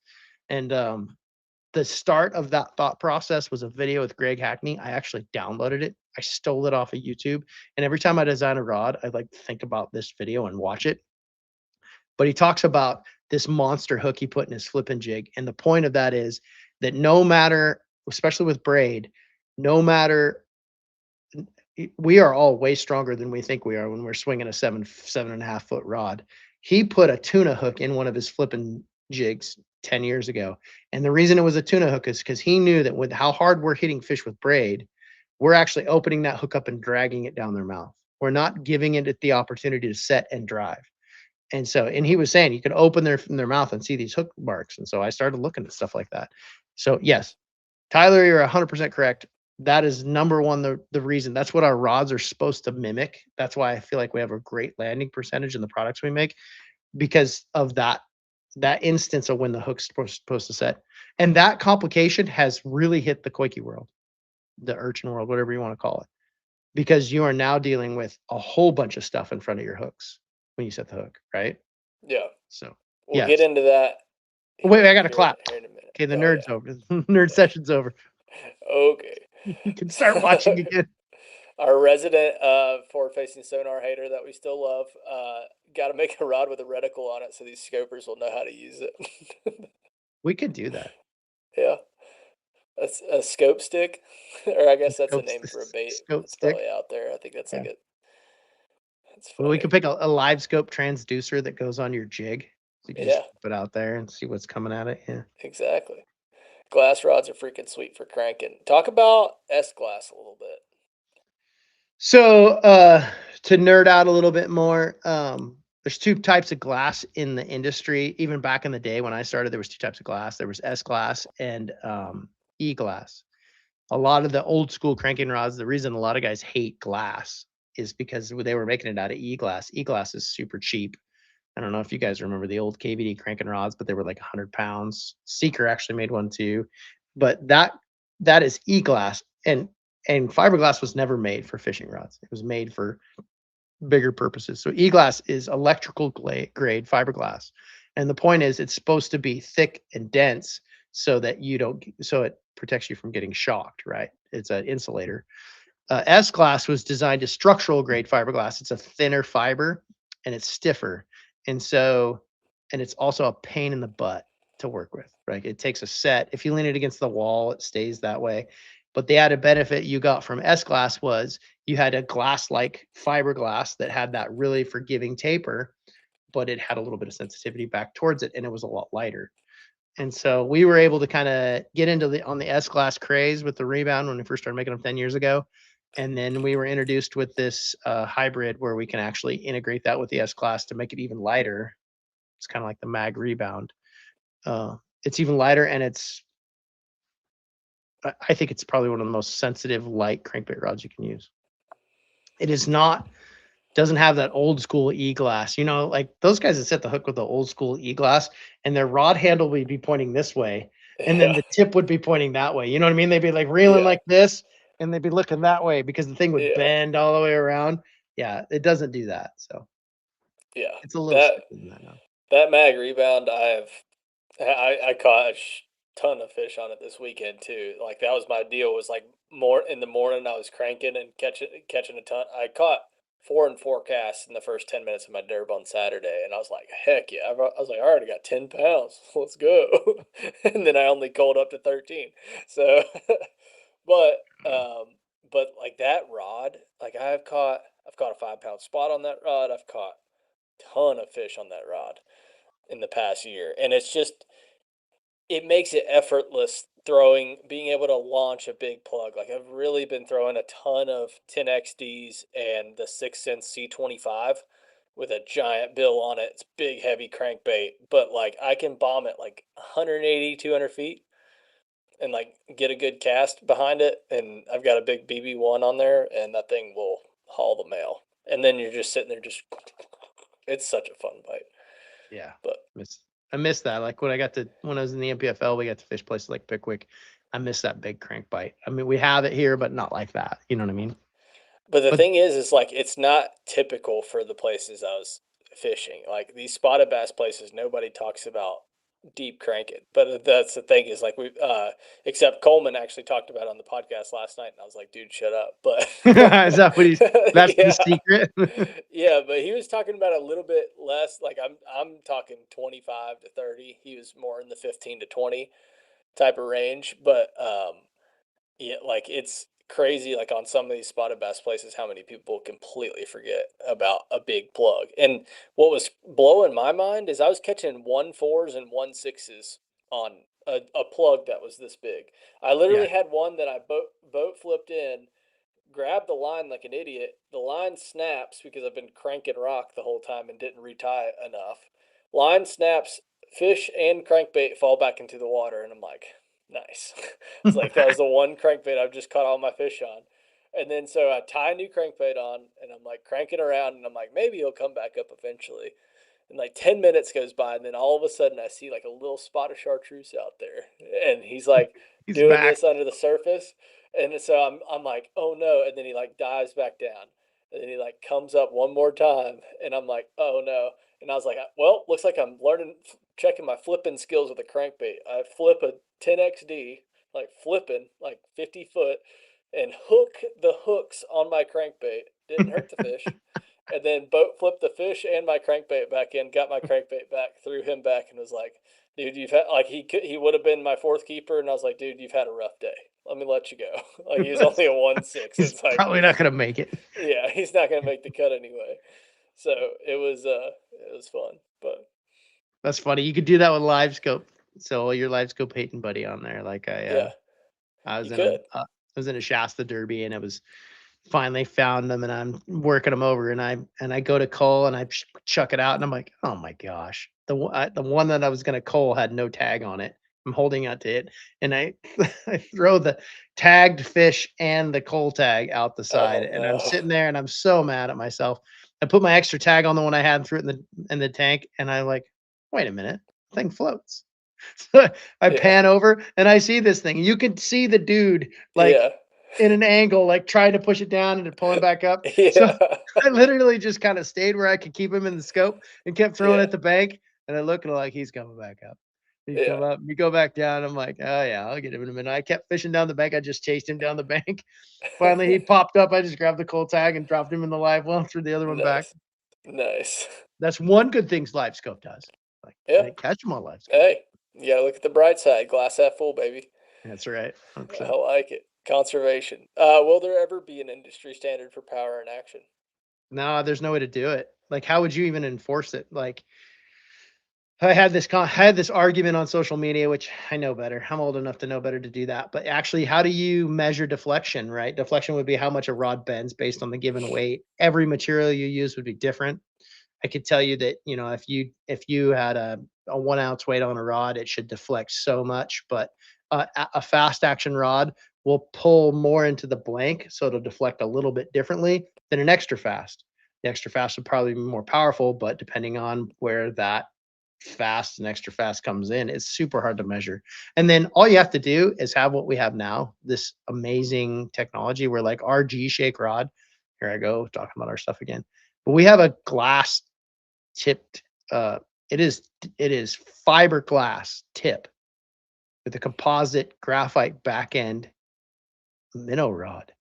And the start of that thought process was a video with Greg Hackney. I actually downloaded it. I stole it off of YouTube. And every time I design a rod, I like to think about this video and watch it. But he talks about this monster hook he put in his flipping jig. And the point of that is that no matter, especially with braid, no matter, we are all way stronger than we think we are when we're swinging a 7.5 foot rod. He put a tuna hook in one of his flipping jigs 10 years ago. And the reason it was a tuna hook is because he knew that with how hard we're hitting fish with braid, we're actually opening that hook up and dragging it down their mouth. We're not giving it the opportunity to set and drive. And so, and he was saying you could open their mouth and see these hook marks. And so I started looking at stuff like that. So yes, Tyler, you're 100% correct. That is number one, the reason. That's what our rods are supposed to mimic. That's why I feel like we have a great landing percentage in the products we make, because of that instance of when the hook's supposed to set. And that complication has really hit the Koike world, the Urchin world, whatever you want to call it, because you are now dealing with a whole bunch of stuff in front of your hooks when you set the hook, right? Yeah. So We'll get yes. into that Wait, I got to here clap. here in a minute. Okay, the Oh nerd's yeah. over. Nerd session's over. Okay. You can start watching again. Our resident forward-facing sonar hater that we still love, got to make a rod with a reticle on it so these scopers will know how to use it. We could do that. Yeah, a scope stick, or I guess that's a Scope, name for a bait. scope That's stick. probably out there. I think that's Yeah. like a. That's Well, we funny. could pick a live scope transducer that goes on your jig. So you can just Yeah, put it out there and see what's coming at it. Yeah. exactly. Glass rods are freaking sweet for cranking. Talk about S glass a little bit. So to nerd out a little bit more, there's two types of glass in the industry. Even back in the day when I started, there was two types of glass. There was S glass and E glass. A lot of the old school cranking rods, the reason a lot of guys hate glass is because they were making it out of E glass. E glass is super cheap. I don't know if you guys remember the old KVD cranking rods, but they were like 100 pounds. Seeker actually made one too, but that is E glass, and fiberglass was never made for fishing rods. It was made for bigger purposes. So E glass is electrical grade fiberglass, and the point is it's supposed to be thick and dense so that you don't, so it protects you from getting shocked. Right? It's an insulator. S glass was designed as structural grade fiberglass. It's a thinner fiber and it's stiffer. And so, and it's also a pain in the butt to work with, right? It takes a set. If you lean it against the wall, it stays that way. But the added benefit you got from S glass was you had a glass like fiberglass that had that really forgiving taper, but it had a little bit of sensitivity back towards it and it was a lot lighter. And so we were able to kind of get into the on the S class craze with the rebound when we first started making them 10 years ago. And then we were introduced with this hybrid where we can actually integrate that with the S class to make it even lighter. It's kind of like the mag rebound. It's even lighter, and I think it's probably one of the most sensitive light crankbait rods you can use. It is not, doesn't have that old school e-glass. You know, like those guys that set the hook with the old school e-glass, and their rod handle would be pointing this way, and then Yeah, the tip would be pointing that way. You know what I mean? They'd be like reeling yeah, like this, and they'd be looking that way because the thing would yeah, bend all the way around. Yeah, it doesn't do that. So yeah. it's a little That stiffer than that now. that mag rebound, I have. I caught a ton of fish on it this weekend too. Like that was my deal. Was like more in the morning. I was cranking and catching a ton. I caught 4 and 4 casts in the first 10 minutes of my derb on Saturday, and I was like, heck yeah! I was like, I already got 10 pounds. Let's go. And then I only called up to 13. So, but but like that rod, like I've caught a 5 pound spot on that rod. I've caught a ton of fish on that rod in the past year, and it's just it makes it effortless being able to launch a big plug. Like I've really been throwing a ton of 10XDs and the 6 Sense C25 with a giant bill on it. It's big, heavy crankbait, but like I can bomb it like 180, 200 feet and like get a good cast behind it. And I've got a big BB1 on there, and that thing will haul the mail. And then you're just sitting there, it's such a fun bite. Yeah. But Miss I miss that. Like when I was in the MPFL, we got to fish places like Pickwick. I miss that big crank bite. I mean, we have it here, but not like that. You know what I mean? But the But thing is like it's not typical for the places I was fishing. Like these spotted bass places, nobody talks about deep cranking. But that's the thing is like except Coleman actually talked about it on the podcast last night, and I was like, dude, shut up. But is that what he's that's the yeah, secret? yeah. But he was talking about a little bit less. Like I'm talking 25 to 30. He was more in the 15 to 20 type of range. But yeah, like it's crazy. Like on some of these spotted bass places, how many people completely forget about a big plug. And what was blowing my mind is I was catching 1.4s and 1.6s on a plug that was this big. I literally Yeah. had one that I boat flipped in, grabbed the line like an idiot. The line snaps because I've been cranking rock the whole time and didn't retie enough. Line snaps, fish and crankbait fall back into the water, and I'm like, nice. It's like that was the one crankbait I've just caught all my fish on. And then so I tie a new crankbait on, and I'm like cranking around, and I'm like, maybe he'll come back up eventually. And like 10 minutes goes by, and then all of a sudden I see like a little spot of chartreuse out there. And he's like He's doing back. this under the surface. And so I'm like, oh no. And then he like dives back down. And then he like comes up one more time. And I'm like, oh no. And I was like, well, looks like I'm checking my flipping skills with a crankbait. I flip a 10XD, like flipping, like 50 foot, and hook the hooks on my crankbait. Didn't hurt the fish, and then boat flipped the fish and my crankbait back in, got my crankbait back, threw him back, and was like, "Dude, you've had like he would have been my fourth keeper," and I was like, "Dude, you've had a rough day. Let me let you go." Like he was only a 1.6. He's It's like, probably not gonna make it. yeah, he's not gonna make the cut anyway. So it was fun, but That's funny. You could do that with live scope. So your live scope Peyton buddy on there. Like yeah, I you was in could. I was in a Shasta Derby, and it was finally found them, and I'm working them over, and I go to cull, and I chuck it out, and I'm like, oh my gosh, the one that I was gonna cull had no tag on it. I'm holding out to it, and I I throw the tagged fish and the cull tag out the side, Oh and I'm no. sitting there, and I'm so mad at myself. I put my extra tag on the one I had and threw it in the tank, and I like, wait a minute, thing floats. So I Yeah. pan over and I see this thing. You could see the dude like Yeah. in an angle, like trying to push it down and to pull him back up. So Yeah. I literally just kind of stayed where I could keep him in the scope and kept throwing Yeah. at the bank. And I look like he's coming back up. He's Yeah. come up. We go back down. I'm like, oh yeah, I'll get him in a minute. I kept fishing down the bank. I just chased him down the bank. Finally, he popped up. I just grabbed the cold tag and dropped him in the live well, threw the other one back. Nice. Nice. That's one good thing live scope does. Like I Yeah. didn't catch them on live scope. Hey, you gotta look at the bright side. Glass half full, baby. That's right. I 100%. like it. Conservation. Will there ever be an industry standard for power and action? No, there's no way to do it. Like, how would you even enforce it? Like, I had this argument on social media, which I know better. I'm old enough to know better to do that. But actually, how do you measure deflection, right? Deflection would be how much a rod bends based on the given weight. Every material you use would be different. I could tell you that, if you had a 1 ounce weight on a rod, it should deflect so much, but a fast action rod will pull more into the blank, so it'll deflect a little bit differently than an extra fast. The extra fast would probably be more powerful, but depending on where that fast and extra fast comes in, it's super hard to measure. And then all you have to do is have what we have now, this amazing technology where like our G shake rod, here I go talking about our stuff again, but we have a glass tipped It is it is fiberglass tip with a composite graphite back end minnow rod.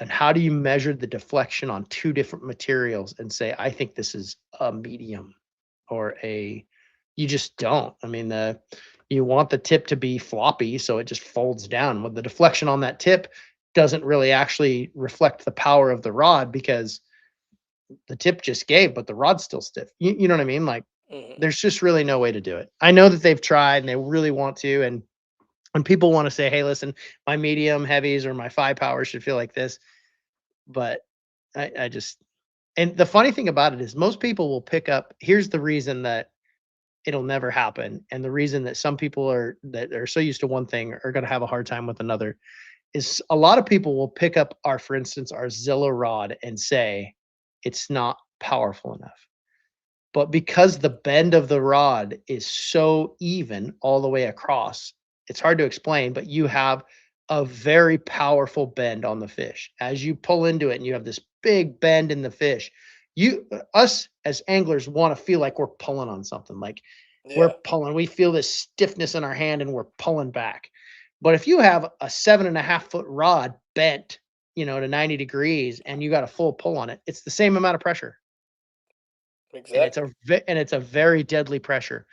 And how do you measure the deflection on two different materials and say, I think this is a medium or a, you just don't. I mean, you want the tip to be floppy so it just folds down. Well, the deflection on that tip doesn't really actually reflect the power of the rod because the tip just gave, but the rod's still stiff. You know what I mean? Like, Hmm. there's just really no way to do it. I know that they've tried and they really want to. And when people want to say, hey, listen, my medium heavies or my 5 power should feel like this, but I just, and the funny thing about it is most people will pick up, here's the reason that it'll never happen. And the reason that some people are that are so used to one thing are going to have a hard time with another is a lot of people will pick up our, for instance, our Zilla rod and say it's not powerful enough. But because the bend of the rod is so even all the way across, it's hard to explain, but you have a very powerful bend on the fish. As you pull into it and you have this big bend in the fish, us as anglers want to feel like we're pulling on something, like we're Yeah. pulling. We feel this stiffness in our hand and we're pulling back. But if you have a 7.5 foot rod bent, to 90 degrees and you got a full pull on it, it's the same amount of pressure and Exactly. it's a very deadly pressure.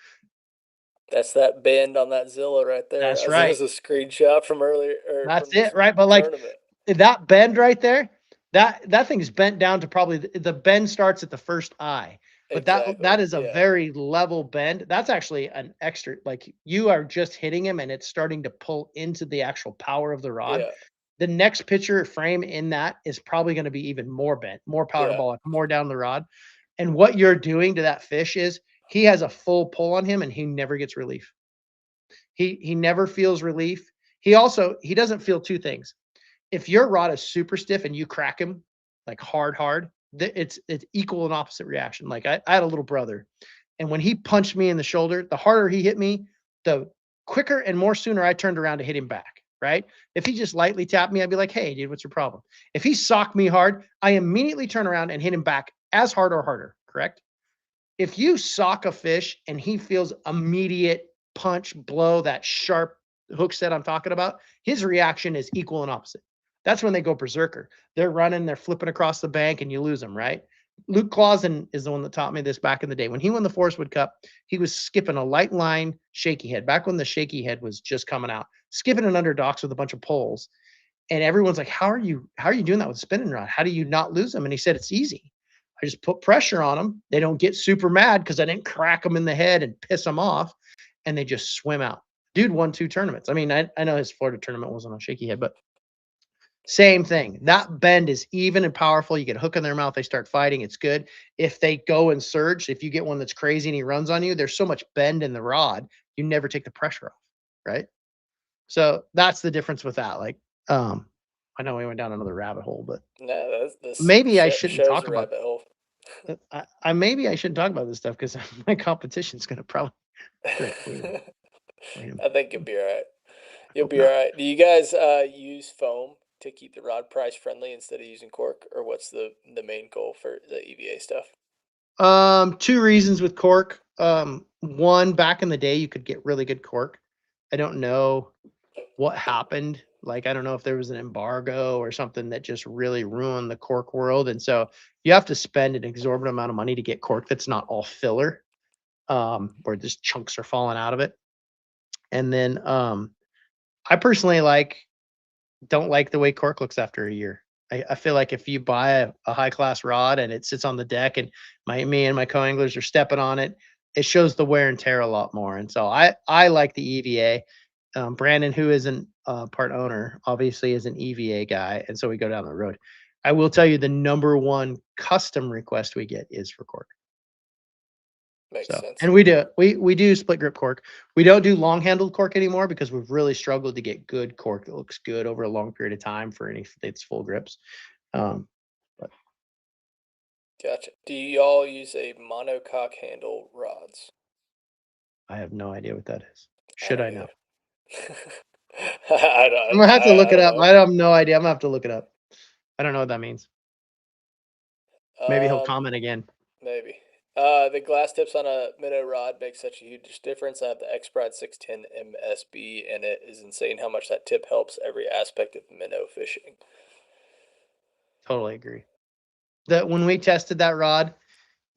That's that bend on that Zilla right there. That's As right. there's a screenshot from earlier or That's from it, this right? But like tournament. that bend right there, that thing's bent down to probably the bend starts at the first eye. But that Exactly. is a Yeah. very level bend. That's actually an extra, like you are just hitting him and it's starting to pull into the actual power of the rod. Yeah. The next picture frame in that is probably going to be even more bent, more Yeah. parabolic, more down the rod. And what you're doing to that fish is he has a full pull on him and he never gets relief. He never feels relief. He doesn't feel two things. If your rod is super stiff and you crack him like hard, it's equal and opposite reaction. Like I had a little brother, and when he punched me in the shoulder, the harder he hit me, the quicker and more sooner I turned around to hit him back. Right? If he just lightly tapped me, I'd be like, "Hey, dude, what's your problem?" If he socked me hard, I immediately turn around and hit him back as hard or harder. Correct? If you sock a fish and he feels immediate punch, blow, that sharp hook set I'm talking about, his reaction is equal and opposite. That's when they go berserker. They're running, they're flipping across the bank, and you lose them, right? Luke Clausen is the one that taught me this back in the day. When he won the Forest Wood Cup, he was skipping a light line shaky head, back when the shaky head was just coming out, skipping an under docks with a bunch of poles. And everyone's like, how are you doing that with a spinning rod? How do you not lose them? And he said, it's easy. I just put pressure on them. They don't get super mad because I didn't crack them in the head and piss them off. And they just swim out. Dude won 2 tournaments. I mean, I know his Florida tournament wasn't on shaky head, but same thing. That bend is even and powerful. You get a hook in their mouth, they start fighting. It's good. If they go and surge, if you get one that's crazy and he runs on you, there's so much bend in the rod, you never take the pressure off. Right. So that's the difference with that. Like, um, I know we went down another rabbit hole, but No, this maybe I shouldn't shows talk a about. rabbit hole. I maybe I shouldn't talk about this stuff because my competition's gonna probably be like, wait a minute. I think you'll be all right. You'll Hope be all not. right. Do you guys use foam to keep the rod price friendly instead of using cork, or what's the main goal for the EVA stuff? Two reasons with cork. One, back in the day, you could get really good cork. I don't know what happened. Like, I don't know if there was an embargo or something that just really ruined the cork world. And so you have to spend an exorbitant amount of money to get cork that's not all filler, where just chunks are falling out of it. And then I personally don't like the way cork looks after a year. I feel like if you buy a high class rod and it sits on the deck and me and my co-anglers are stepping on it, it shows the wear and tear a lot more. And so I like the EVA. Brandon, who isn't part owner, obviously is an EVA guy, and so we go down the road. I will tell you the number one custom request we get is for cork. Makes So, sense. and we do split grip cork. We don't do long handled cork anymore because we've really struggled to get good cork that looks good over a long period of time for any its full grips. Um, but Gotcha. Do y'all use a monocoque handle rods? I have no idea what that is. I Should don't I know? either. I I'm don't. gonna have to look I it don't up. know. I have no idea. I'm gonna have to look it up. I don't know what that means. Maybe he'll Um, comment again. maybe. The glass tips on a minnow rod make such a huge difference. I have the X Pride 610 MSB, and it is insane how much that tip helps every aspect of minnow fishing. Totally agree. That when we tested that rod,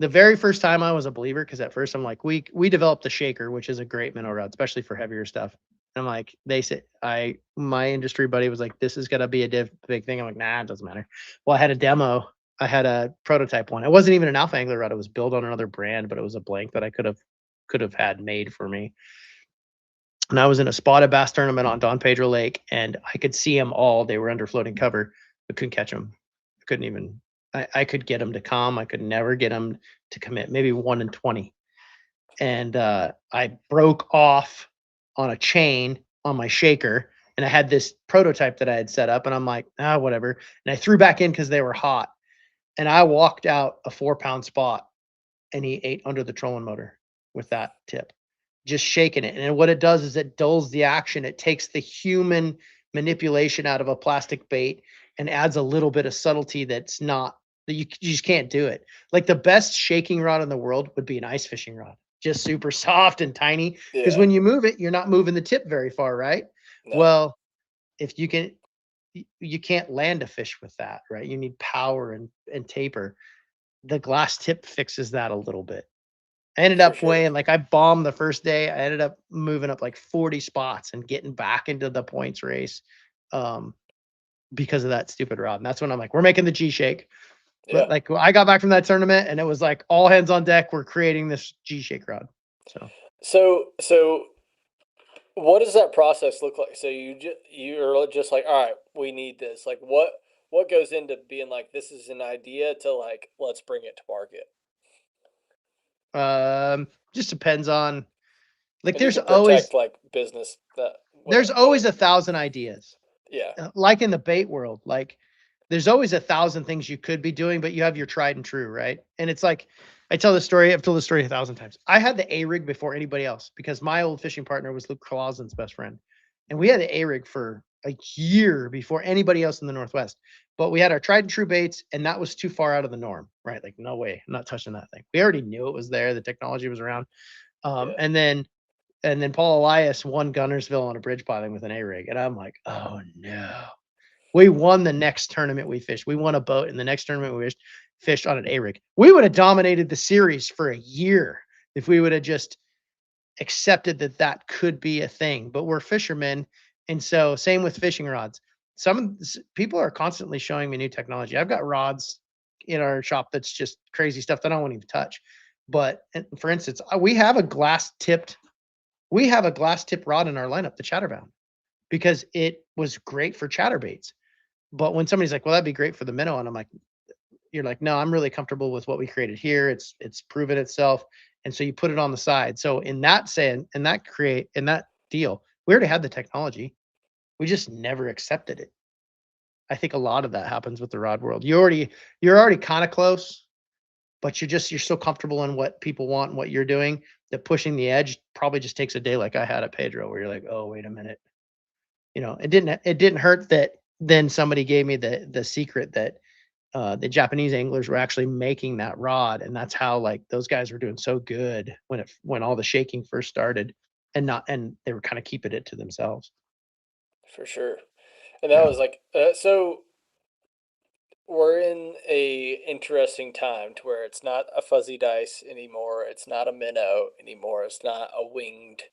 the very first time I was a believer, because at first I'm like, we developed the shaker, which is a great minnow rod, especially for heavier stuff. And I'm like, they said my industry buddy was like, this is gonna be a big thing. I'm like, nah, it doesn't matter. Well, I had a demo. I had a prototype one. It wasn't even an alpha angler rod. It was built on another brand, but it was a blank that I could have had made for me. And I was in a spotted bass tournament on Don Pedro Lake, and I could see them all. They were under floating cover, but couldn't catch them. I couldn't even. I could get them to come. I could never get them to commit. Maybe 1 in 20. And I broke off on a chain on my shaker, and I had this prototype that I had set up, and I'm like, whatever. And I threw back in because they were hot, and I walked out a 4 pound spot, and he ate under the trolling motor with that tip, just shaking it. And what it does is it dulls the action. It takes the human manipulation out of a plastic bait and adds a little bit of subtlety that's not that you just can't do it. Like the best shaking rod in the world would be an ice fishing rod, just super soft and tiny. Because Yeah, when you move it, you're not moving the tip very far, right? no, Well, if you can, you can't land a fish with that, right? You need power and taper. The glass tip fixes that a little bit. I ended for up sure. weighing like I bombed the first day. I ended up moving up like 40 spots and getting back into the points race um, because of that stupid rod. And that's when I'm like, we're making the G shake. Yeah. But like I got back from that tournament and it was like all hands on deck. We're creating this G shake rod. So So what does that process look like? So you're just like, all right, we need this. Like, what goes into being like, this is an idea to like, let's bring it to market. just depends on like And you can protect like business that there's always whatever. 1,000 ideas. Yeah, Like in the bait world, like there's always 1,000 things you could be doing, but you have your tried and true, right? And it's like I tell the story. I've told the story 1,000 times. I had the A rig before anybody else because my old fishing partner was Luke Clausen's best friend, and we had the A rig for a year before anybody else in the Northwest. But we had our tried and true baits, and that was too far out of the norm, right? Like no way, I'm not touching that thing. We already knew it was there. The technology was around. Um, yeah, and then and then Paul Elias won Gunnersville on a bridge piling with an A rig, and I'm like, oh no. We won the next tournament we fished. We won a boat in the next tournament we fished on an A rig. We would have dominated the series for a year if we would have just accepted that that could be a thing. But we're fishermen, and so same with fishing rods. Some people are constantly showing me new technology. I've got rods in our shop that's just crazy stuff that I won't even touch. But for instance, we have a glass tip rod in our lineup, the chatterbound, because it was great for chatterbaits. But when somebody's like, "Well, that'd be great for the minnow," and I'm like, "You're like, no, I'm really comfortable with what we created here. It's proven itself." And so you put it on the side. So in that deal, we already had the technology. We just never accepted it. I think a lot of that happens with the rod world. You're already kind of close, but you're so comfortable in what people want and what you're doing that pushing the edge probably just takes a day like I had at Pedro, where you're like, "Oh, wait a minute." It didn't hurt that then somebody gave me the secret that the Japanese anglers were actually making that rod, and that's how like those guys were doing so good when all the shaking first started, and they were kind of keeping it to themselves. for sure. And that Yeah. was like, so we're in a interesting time to where it's not a fuzzy dice anymore. It's not a minnow anymore. It's not a winged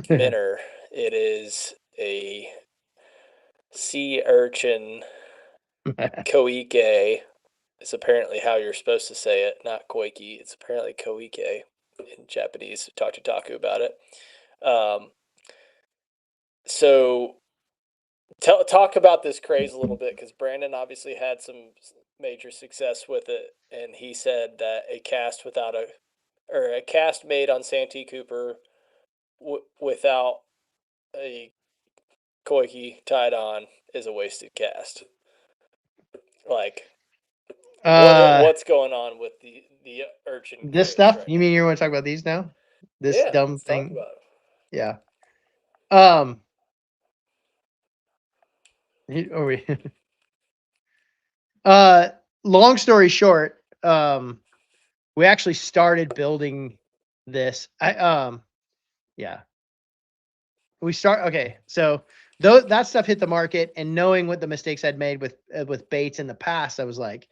minner. It is a sea urchin koike is apparently how you're supposed to say it, not koiki. It's apparently koike in Japanese. Talk to Taku about it. Um, so talk about this craze a little bit because Brandon obviously had some major success with it, and he said that a cast made on Santee Cooper without a koiki tied on is a wasted cast. Like uh, what's going on with the urchin this craze stuff. right You now? mean you want to talk about these now? This Yeah, dumb let's talk thing. about it. Yeah. Um. Are we? uh. Long story short. we actually started building this. Yeah, we start okay. So that stuff hit the market, and knowing what the mistakes I'd made with baits in the past, I was like,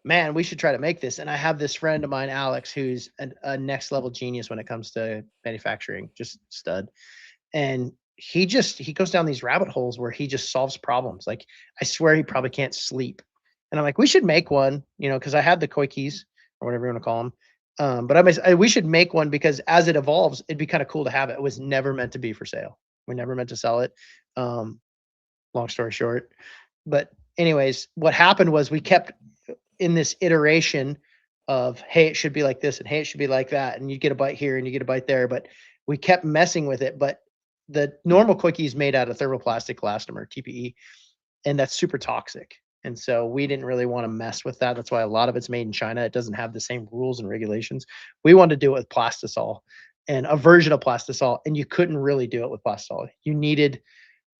man, we should try to make this. And I have this friend of mine, Alex, who's a next level genius when it comes to manufacturing, just stud. And he goes down these rabbit holes where he just solves problems. Like, I swear he probably can't sleep. And I'm like, we should make one, because I had the koi keys or whatever you want to call them. But we should make one because as it evolves, it'd be kind of cool to have it. It was never meant to be for sale. We never meant to sell it. Um, Long story short. But anyways, what happened was we kept in this iteration of, hey, it should be like this, and hey, it should be like that, and you get a bite here and you get a bite there. But we kept messing with it. But the normal quickie is made out of thermoplastic elastomer, TPE, and that's super toxic. And so we didn't really want to mess with that. That's why a lot of it's made in China. It doesn't have the same rules and regulations. We wanted to do it with plastisol and a version of plastisol, and you couldn't really do it with plastisol. You need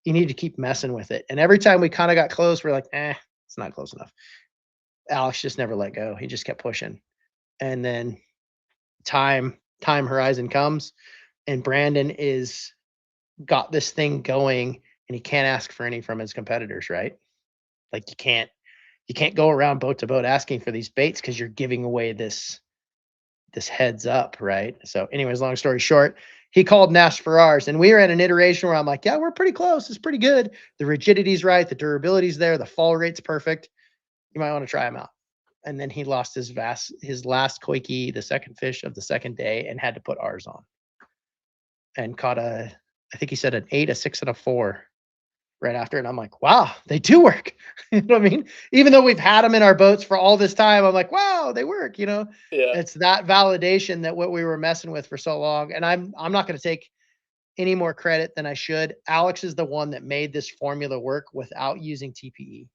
to keep messing with it. And every time we kind of got close, we're like, it's not close enough. Alex just never let go. He just kept pushing. And then time horizon comes, and Brandon is got this thing going, and he can't ask for any from his competitors, right? Like, you can't go around boat to boat asking for these baits because you're giving away this heads up, right? So, anyways, long story short, he called and asked for ours, and we were at an iteration where I'm like, yeah, we're pretty close. It's pretty good. The rigidity's right, the durability's there, the fall rate's perfect. You might want to try them out. And then he lost his last koiki, the second fish of the second day, and had to put ours on, and caught I think he said an 8, a 6, and a 4 right after. And I'm like, wow, they do work. You know what I mean? Even though we've had them in our boats for all this time, I'm like, wow, they work. Yeah. It's that validation that what we were messing with for so long. And I'm not going to take any more credit than I should. Alex is the one that made this formula work without using TPE,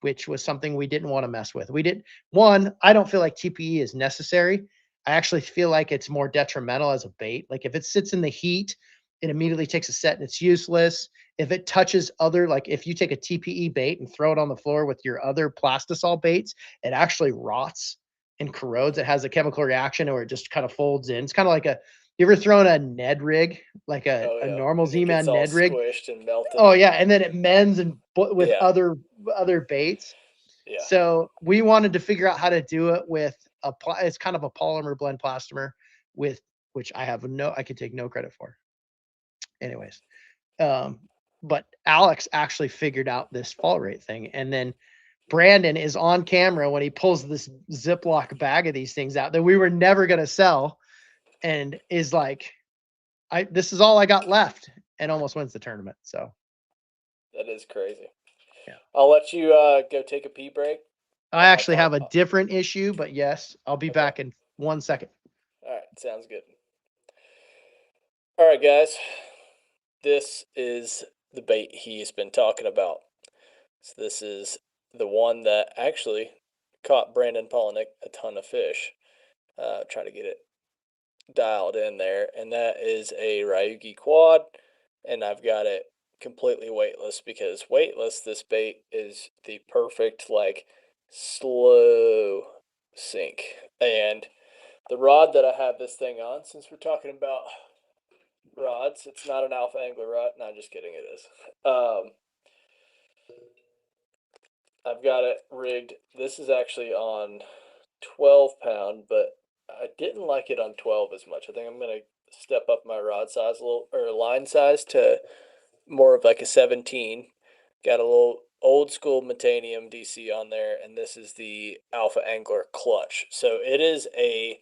which was something we didn't want to mess with. I don't feel like TPE is necessary. I actually feel like it's more detrimental as a bait. Like, if it sits in the heat, it immediately takes a set and it's useless. If it touches like if you take a TPE bait and throw it on the floor with your other plastisol baits, it actually rots and corrodes. It has a chemical reaction or it just kind of folds in. It's kind of like you ever thrown a Ned rig, like a, Oh a yeah. normal And it gets Z-Man all Ned rig? squished and melted. Oh yeah, and then it mends and with Yeah. other baits. Yeah. So we wanted to figure out how to do it with it's kind of a polymer blend plastomer with which I could take no credit for. Anyways, um, but Alex actually figured out this fall rate thing, and then Brandon is on camera when he pulls this Ziploc bag of these things out that we were never gonna sell, and is like, this is all I got left, and almost wins the tournament. So That is crazy. yeah. I'll let you go take a pee break. I I'm gonna actually talk. have a different issue, but yes, I'll be Okay. back in 1 second. All right. Sounds good. All right, guys. This is the bait he's been talking about. So this is the one that actually caught Brandon Polnick a ton of fish. Try to get it dialed in there, and that is a Ryugi quad, and I've got it completely weightless because weightless, this bait is the perfect like slow sink. And the rod that I have this thing on, since we're talking about rods, it's not an alpha angler rod. No, just kidding, it is. I've got it rigged. This is actually on 12 pound, but I didn't like it on 12 as much. I think I'm gonna step up my rod size a little, or line size, to more of like a 17. Got a little old school Metanium DC on there, and this is the Alpha Angler clutch. So it is a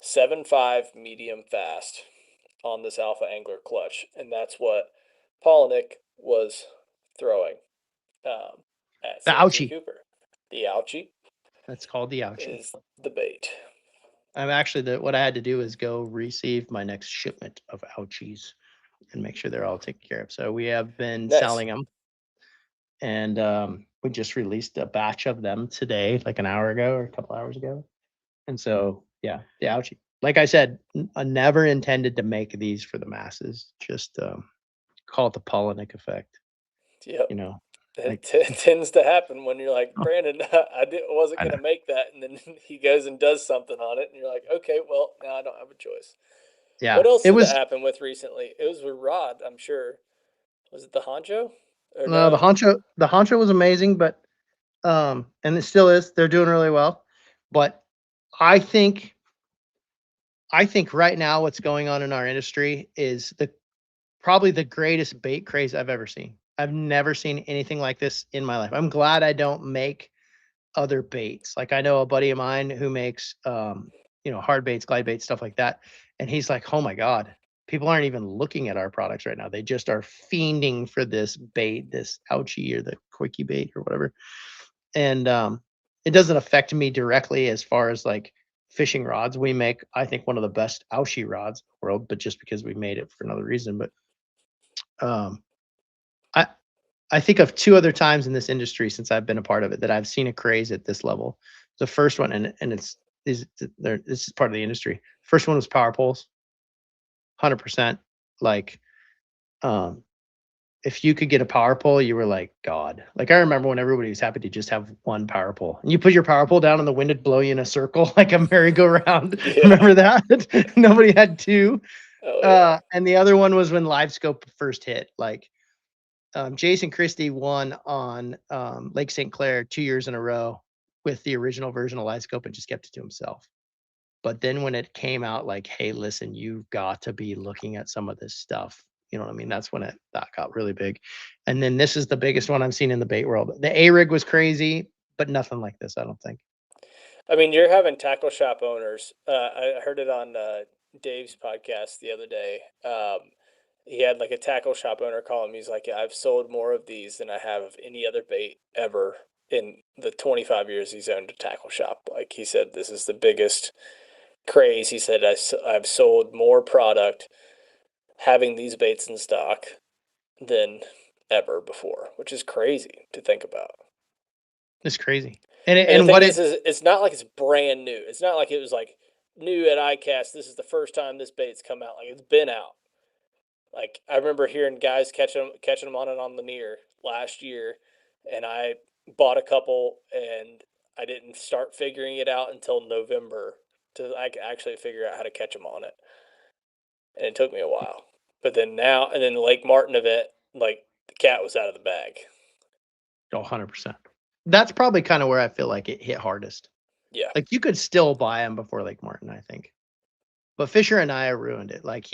7.5 medium fast on this Alpha Angler clutch, and that's what Polnick was throwing um, at The St. G. ouchie. Cooper. The Ouchie That's called the ouchie. is the bait. I'm actually what I had to do is go receive my next shipment of ouchies and make sure they're all taken care of. So we have been Nice. selling them, and we just released a batch of them today, like an hour ago or a couple hours ago. And so yeah, the ouchie. Like I said, I never intended to make these for the masses. Just call it the Polinick effect. Yep. You know. Like, It tends to happen when you're like, oh, Brandon, wasn't I know. gonna make that, and then he goes and does something on it, and you're like, okay, well, now I don't have a choice. What Yeah, else it did it was happen with recently? It was with Rod, I'm sure. Was it the Honcho? Or no, no? the honcho was amazing, but and it still is. They're doing really well. But I think I think right now what's going on in our industry is the probably the greatest bait craze I've ever seen. I've never seen anything like this in my life. I'm glad I don't make other baits. Like I know a buddy of mine who makes hard baits, glide baits, stuff like that. And he's like, "Oh my God, people aren't even looking at our products right now. They just are fiending for this bait, this ouchie or the quickie bait or whatever." And it doesn't affect me directly as far as like fishing rods. We make, I think, one of the best ouchie rods in the world, but just because we made it for another reason. But um I I think of two other times in this industry since I've been a part of it that I've seen a craze at this level. The first one, and it's is there. This is part of the industry. First one was power poles, 100%. Like, um, if you could get a power pole, you were like God. Like I remember when everybody was happy to just have one power pole, and you put your power pole down, and the wind would blow you in a circle like a merry-go-round. Yeah. Remember that? Nobody had two. Oh yeah. And the other one was when Live Scope first hit. Like Jason Christie won on Lake St. Clair 2 years in a row with the original version of Livescope and just kept it to himself. But then when it came out, like, hey, listen, you've got to be looking at some of this stuff. You know what I mean? That's when that got really big. And then this is the biggest one I've seen in the bait world. The A rig was crazy, but nothing like this, I don't think. I mean, you're having tackle shop owners. I heard it on Dave's podcast the other day. He had like a tackle shop owner call him. He's like, "Yeah, I've sold more of these than I have of any other bait ever in the 25 years he's owned a tackle shop." Like he said, this is the biggest craze. He said, I've sold more product having these baits in stock than ever before, which is crazy to think about. It's crazy. And And the and thing what is it's not like it's brand new. It's not like it was like new at ICAST. This is the first time this bait's come out. Like it's been out. Like I remember hearing guys catching them on it on Lanier last year, and I bought a couple, and I didn't start figuring it out until November to like actually figure out how to catch them on it, and it took me a while. But then now, and then the Lake Martin event, like the cat was out of the bag. 100%. That's probably kind of where I feel like it hit hardest. Yeah, Like you could still buy them before Lake Martin, I think. But Fisher and I ruined it. Like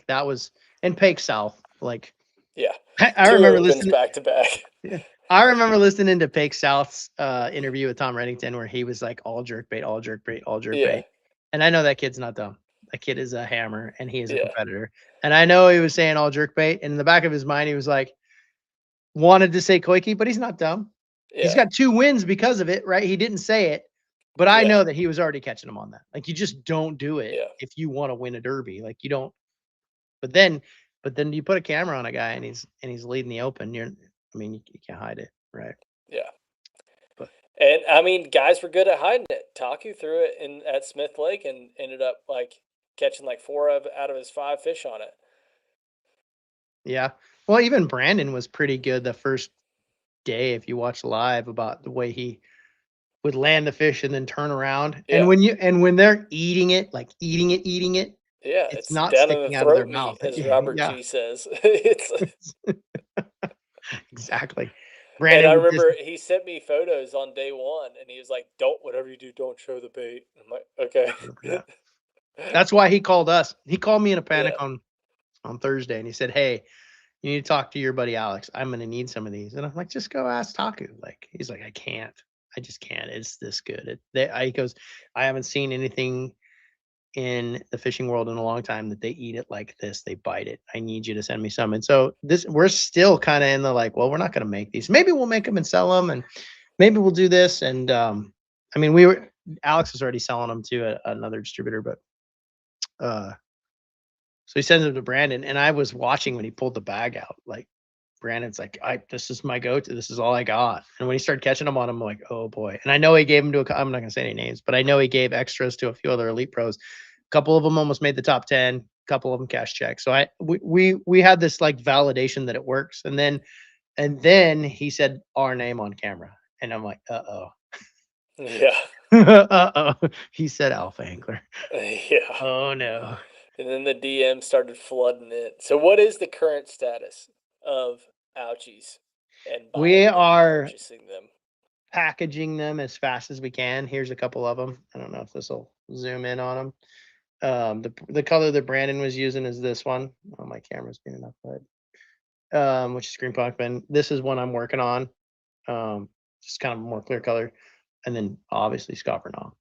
that was in Pake South. Like yeah. I Two remember opens listening. back to back. Yeah, I remember listening to Pake South's interview with Tom Reddington where he was like all jerk bait, all jerk bait, all jerk Yeah, bait. And I know that kid's not dumb. That kid is a hammer and he is a yeah, competitor. And I know he was saying all jerk bait. And in the back of his mind, he was like, wanted to say Koike, but he's not dumb. He's yeah, got 2 wins because of it, right? He didn't say it, but I yeah, know that he was already catching them on that. Like you just don't do it yeah, if you want to win a derby. Like you don't. But then, but then you put a camera on a guy and he's leading the open. I mean, you can't hide it, right? yeah. But And I mean, guys were good at hiding it. Taku threw it in at Smith Lake and ended up like catching like out of his 5 fish on it. yeah, well, even Brandon was pretty good the first day if you watch live about the way he would land the fish and then turn around. Yeah, And when they're eating it, like eating it, yeah. it's It's not down in the sticking out of their throat mouth. meat, as Robert Yeah, G says. It's exactly. and Brandon I would just remember he sent me photos on day one, and he was like, "Don't whatever you do, don't show the bait." I'm like, "Okay." 100%. That's why he called us. He called me in a Yeah, panic on Thursday and he said, "Hey, you need to talk to your buddy Alex. I'm going to need some of these." And I'm like, "Just go ask Taku." Like he's like, "I can't. I just can't. It's this good." He goes, "I haven't seen anything in the fishing world in a long time that they eat it like this. They bite it. I need you to send me some." And so we're still kind of in the like, well, we're not going to make these. Maybe we'll make them and sell them, and maybe we'll do this. And I mean, Alex was already selling them to another distributor, but uh, so he sends them to Brandon, and I was watching when he pulled the bag out. Like Brandon's like, this is my go-to. This is all I got. And when he started catching them on him, I'm like, oh boy. And I know he gave them to I'm not gonna say any names, but I know he gave extras to a few other elite pros. A couple of them almost made the top 10. A couple of them cash checks. So we had this like validation that it works. And then And then he said our name on camera. And I'm like, uh-oh. Yeah. Uh-oh. He said Alpha Angler. Yeah. Oh no. And then the DM started flooding it. So what is the current status of ouchies and We buying them and are purchasing them? packaging them as fast as we can. Here's a couple of them. I don't know if this will zoom in on them. The color that Brandon was using is this one. Oh, my camera's being enough light. Which is green pumpkin. This is one I'm working on. Um, just kind of a more clear color, and then obviously Scoppernong.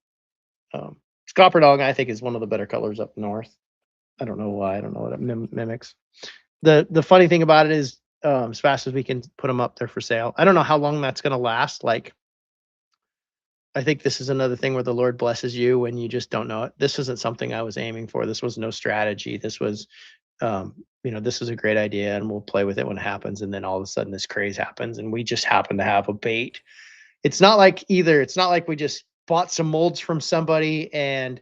Um, Scoppernong, I think, is one of the better colors up north. I don't know why. I don't know what it mimics. The funny thing about it is, as fast as we can put them up there for sale. I don't know how long that's going to last. Like, I think this is another thing where the Lord blesses you when you just don't know it. This isn't something I was aiming for. This was no strategy. This was, this is a great idea and we'll play with it when it happens. And then all of a sudden this craze happens and we just happen to have a bait. It's not like we just bought some molds from somebody and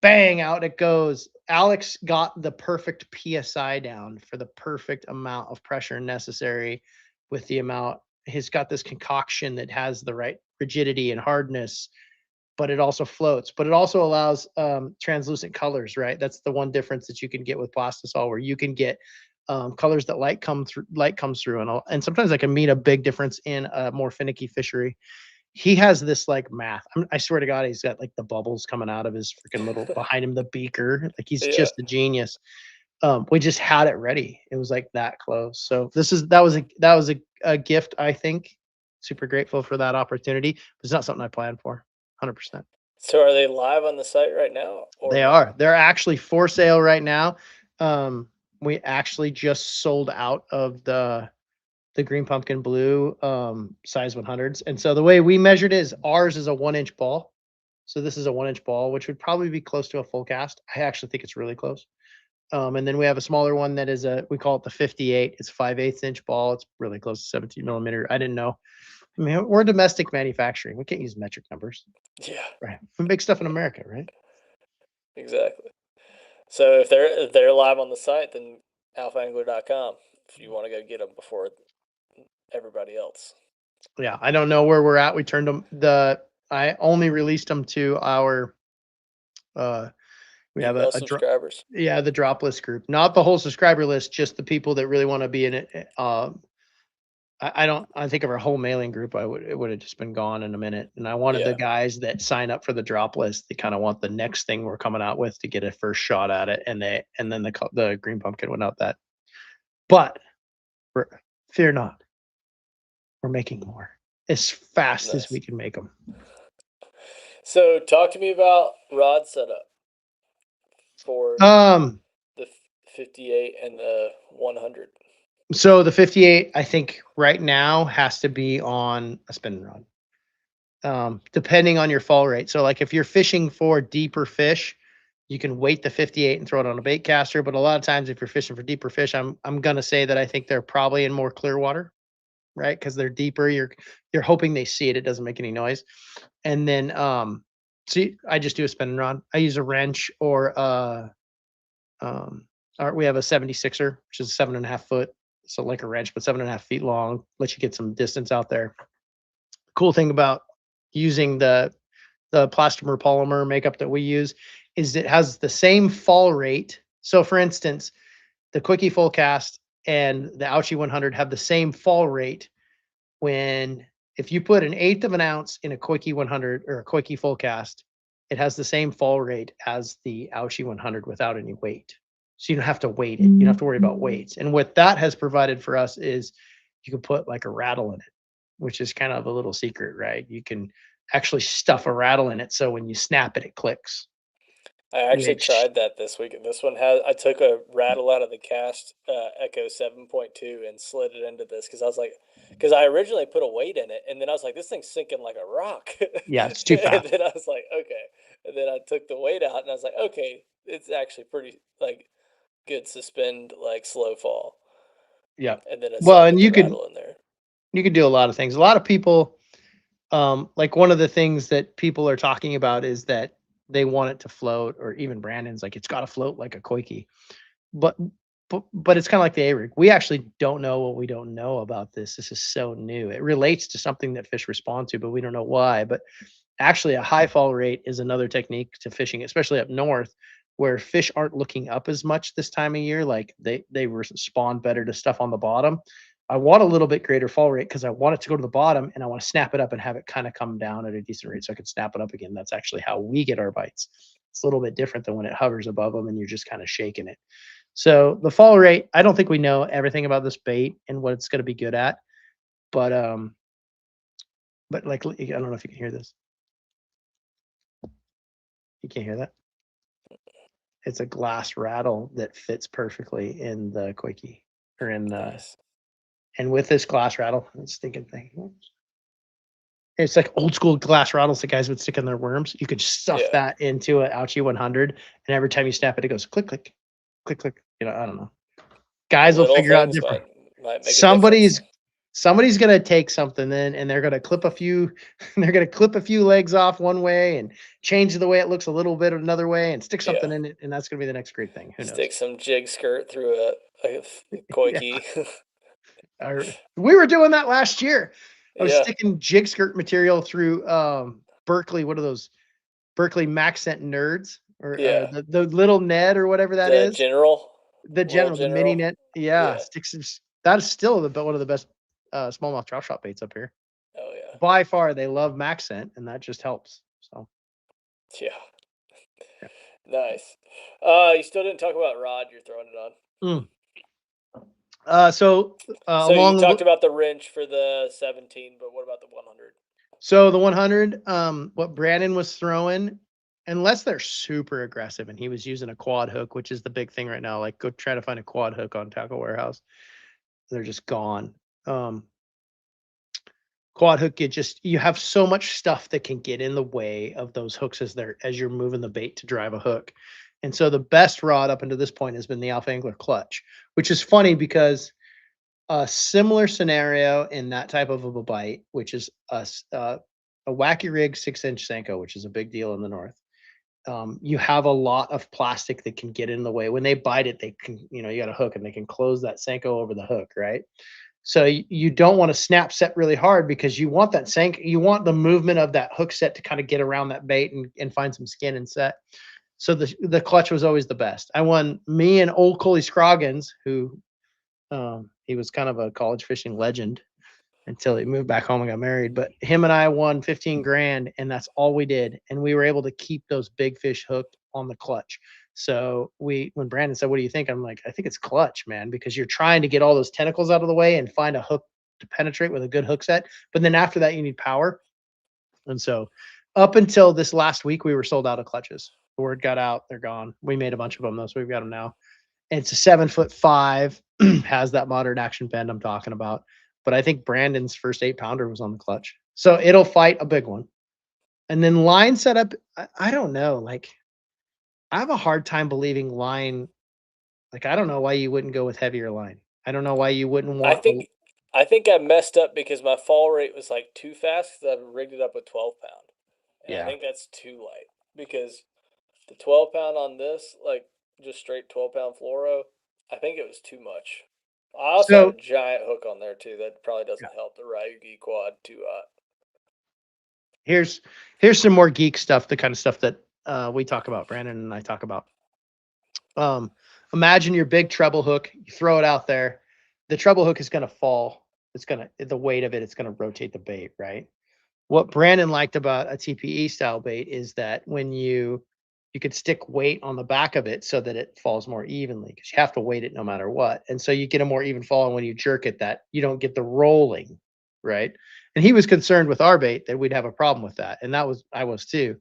bang, out it goes. Alex got the perfect PSI down for the perfect amount of pressure necessary with the amount. He's got this concoction that has the right rigidity and hardness, but it also floats, but it also allows translucent colors, right? That's the one difference that you can get with plastisol, where you can get colors that light comes through, and sometimes that can mean a big difference in a more finicky fishery. He has this like math. I swear to God, he's got like the bubbles coming out of his freaking little behind him, the beaker. Like he's Yeah. just a genius. We just had it ready. It was like that close. So that was a gift. I think super grateful for that opportunity. It's not something I planned for. 100%. So are they live on the site right now or They no? are. They're actually for sale right now. Um, we actually just sold out of the green pumpkin blue size 100s. And so the way we measured it is ours is a 1 inch ball. So this is a 1 inch ball, which would probably be close to a full cast. I actually think it's really close. And then we have a smaller one that is we call it the 58. It's 5/8 inch ball. It's really close to 17 millimeter. I didn't know. I mean, we're domestic manufacturing. We can't use metric numbers, Yeah, right? We make stuff in America, right? exactly. So if they're live on the site, then alphaangler.com if you want to go get them before everybody else. Yeah, I don't know where we're at. We turned them I only released them to our uh we have Email a drop subscribers. yeah, the drop list group. Not the whole subscriber list, just the people that really want to be in it. I don't I think of our whole mailing group, it would have just been gone in a minute. And I wanted the Yeah. guys that sign up for the drop list, they kind of want the next thing we're coming out with to get a first shot at it. And then the green pumpkin went out that. But we're, fear not, we're making more as fast as we Nice. can make them. So talk to me about rod setup for Um, the 58 and the 100. So the 58, I think right now has to be on a spinning rod, depending on your fall rate. So like if you're fishing for deeper fish, you can weight the 58 and throw it on a bait caster. But a lot of times if you're fishing for deeper fish, I'm gonna say that I think they're probably in more clear water, right? Because they're deeper. You're hoping they see it. It doesn't make any noise. And then see, I just do a spinning rod. I use a wrench um, we have a 76er, which is 7.5 foot. So like a wrench, but 7.5 feet long, let you get some distance out there. Cool thing about using the plastomer polymer makeup that we use is it has the same fall rate. So for instance, the Quickie Full Cast and the Ouchie 100 have the same fall rate when if you put 1/8 of an ounce in a Quickie 100 or a Quickie Full Cast, it has the same fall rate as the Ouchie 100 without any weight. So you don't have to weight it. You don't have to worry about weights. And what that has provided for us is you can put like a rattle in it, which is kind of a little secret, right? You can actually stuff a rattle in it. So when you snap it, it clicks, I actually which, tried that this week, and this one has. I took a rattle out of the cast Echo 7.2 and slid it into this because I was like, because I originally put a weight in it, and then I was like, this thing's sinking like a rock, yeah, it's too and fast. then I was like, okay, and then I took the weight out, and I was like, okay, it's actually pretty like good suspend like slow fall, Yeah. and then so I Well, and put the rattle in there. you could do a lot of things. A lot of people, like one of the things that people are talking about is that they want it to float, or even Brandon's like, it's got to float like a Koiki. But but it's kind of like the A-rig. We actually don't know what we don't know about this. This is so new. It relates to something that fish respond to, but we don't know why. But actually, a high fall rate is another technique to fishing, especially up north, where fish aren't looking up as much this time of year. Like they respond better to stuff on the bottom. I want a little bit greater fall rate because I want it to go to the bottom and I want to snap it up and have it kind of come down at a decent rate so I can snap it up again. That's actually how we get our bites. It's a little bit different than when it hovers above them and you're just kind of shaking it. So the fall rate, I don't think we know everything about this bait and what it's going to be good at, but like I don't know if you can hear this. You can't hear that. It's a glass rattle that fits perfectly in the quickie or in the. Nice. And with this glass rattle, this stinking thing. It's like old school glass rattles that guys would stick in their worms. You could stuff Yeah. that into an Ouchie 100, and every time you snap it, it goes click, click, click, click. I don't know. Guys will Little figure out things different. might make a difference. Somebody's gonna take something then and they're gonna clip a few they're gonna clip a few legs off one way and change the way it looks a little bit another way and stick Yeah. something in it, and that's gonna be the next great thing. Who knows? Stick some jig skirt through a Yeah. koiki. We were doing that last year. I was Yeah. sticking jig skirt material through Berkeley. What are those? Berkeley Maxent nerds or Yeah. the little Ned or whatever that The is. general, The little general, the mini general. net. Yeah, Yeah. sticks. That is still one of the best smallmouth trout shop baits up here. Oh yeah. By far, they love Maxent, and that just helps. So, Yeah. yeah. Nice. You still didn't talk about rod you're throwing it on. Mm. So So you along talked about the wrench for the 17, but what about the 100? So the 100, what Brandon was throwing, unless they're super aggressive, and he was using a quad hook, which is the big thing right now. Like, go try to find a quad hook on Tackle Warehouse; they're just gone. Quad hook, you have so much stuff that can get in the way of those hooks as you're moving the bait to drive a hook. And so the best rod up until this point has been the Alpha Angler Clutch, which is funny because a similar scenario in that type of a bite, which is a wacky rig 6-inch Senko, which is a big deal in the north. You have a lot of plastic that can get in the way. When they bite it, they can, you got a hook and they can close that Senko over the hook, right? So you don't want to snap set really hard because you want that you want the movement of that hook set to kind of get around that bait and find some skin and set. So the clutch was always the best. I won me and old Coley Scroggins, who he was kind of a college fishing legend until he moved back home and got married. But him and I won 15 grand, and that's all we did. And we were able to keep those big fish hooked on the clutch. So when Brandon said, "What do you think?" I'm like, "I think it's clutch, man, because you're trying to get all those tentacles out of the way and find a hook to penetrate with a good hook set. But then after that, you need power." And so up until this last week, we were sold out of clutches. The word got out, they're gone. We made a bunch of them though, so we've got them now. It's a 7'5", has that modern action bend I'm talking about. But I think Brandon's first 8-pounder was on the clutch. So it'll fight a big one. And then line setup, I don't know. Like, I have a hard time believing line. Like, I don't know why you wouldn't go with heavier line. I don't know why you wouldn't I want think I think I messed up because my fall rate was like too fast because I rigged it up with 12 pound, and I yeah. think that's too light because the 12 pound on this, like just straight 12 pound fluoro, I think it was too much. I also have So a giant hook on there too. That probably yeah, doesn't help the Ryugi quad too hot. here's here's some more geek stuff, the kind of stuff that we talk about, Brandon and I talk about. Um, Imagine your big treble hook, you throw it out there. The treble hook is going to fall. The weight of it's going to rotate the bait, right? What Brandon liked about a TPE style bait is that when you could stick weight on the back of it so that it falls more evenly because you have to weight it no matter what. And so you get a more even fall. And when you jerk it, that you don't get the rolling, right? And he was concerned with our bait that we'd have a problem with that. And I was too.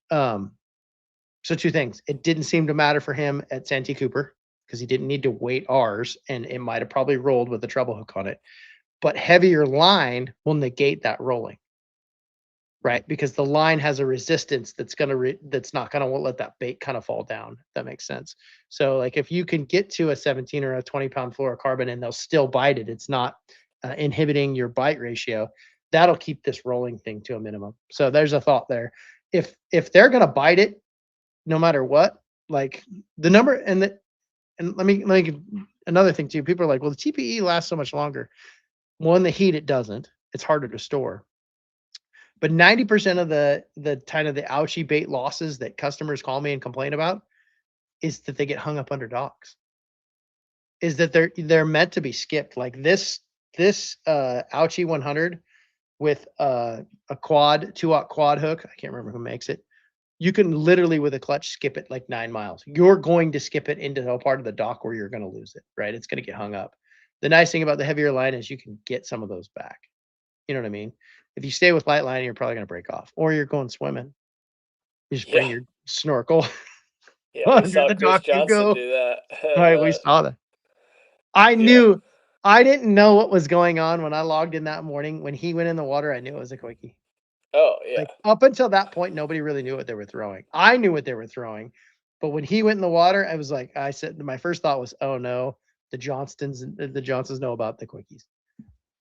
Um, so two things. It didn't seem to matter for him at Santee Cooper because he didn't need to weight ours, and it might have probably rolled with a treble hook on it. But heavier line will negate that rolling, right? Because the line has a resistance that's not gonna let that bait kind of fall down. If that makes sense. So like if you can get to a 17 or a 20-pound fluorocarbon and they'll still bite it, it's not inhibiting your bite ratio. That'll keep this rolling thing to a minimum. So there's a thought there. If they're gonna bite it, no matter what, like the number and let me another thing too, people are like, well, the TPE lasts so much longer. One, the heat, it doesn't. It's harder to store. But 90% of the kind of the ouchie bait losses that customers call me and complain about is that they get hung up under docks. Is that they're meant to be skipped. Like this ouchie 100 with a quad 2-aught quad hook. I can't remember who makes it. You can literally with a clutch skip it like 9 miles. You're going to skip it into a part of the dock where you're going to lose it, right? It's going to get hung up. The nice thing about the heavier line is you can get some of those back. You know what I mean? If you stay with light line, you're probably going to break off, or you're going swimming. You just Yeah, bring your snorkel yeah, we under saw the Chris dock. You Johnson go. do that. All right, we saw that. I Yeah. knew. I didn't know what was going on when I logged in that morning. When he went in the water, I knew it was a quickie. Oh yeah. Like, up until that point, nobody really knew what they were throwing. I knew what they were throwing, but when he went in the water, I was like, I said, my first thought was, "Oh no, the Johnsons know about the quickies,"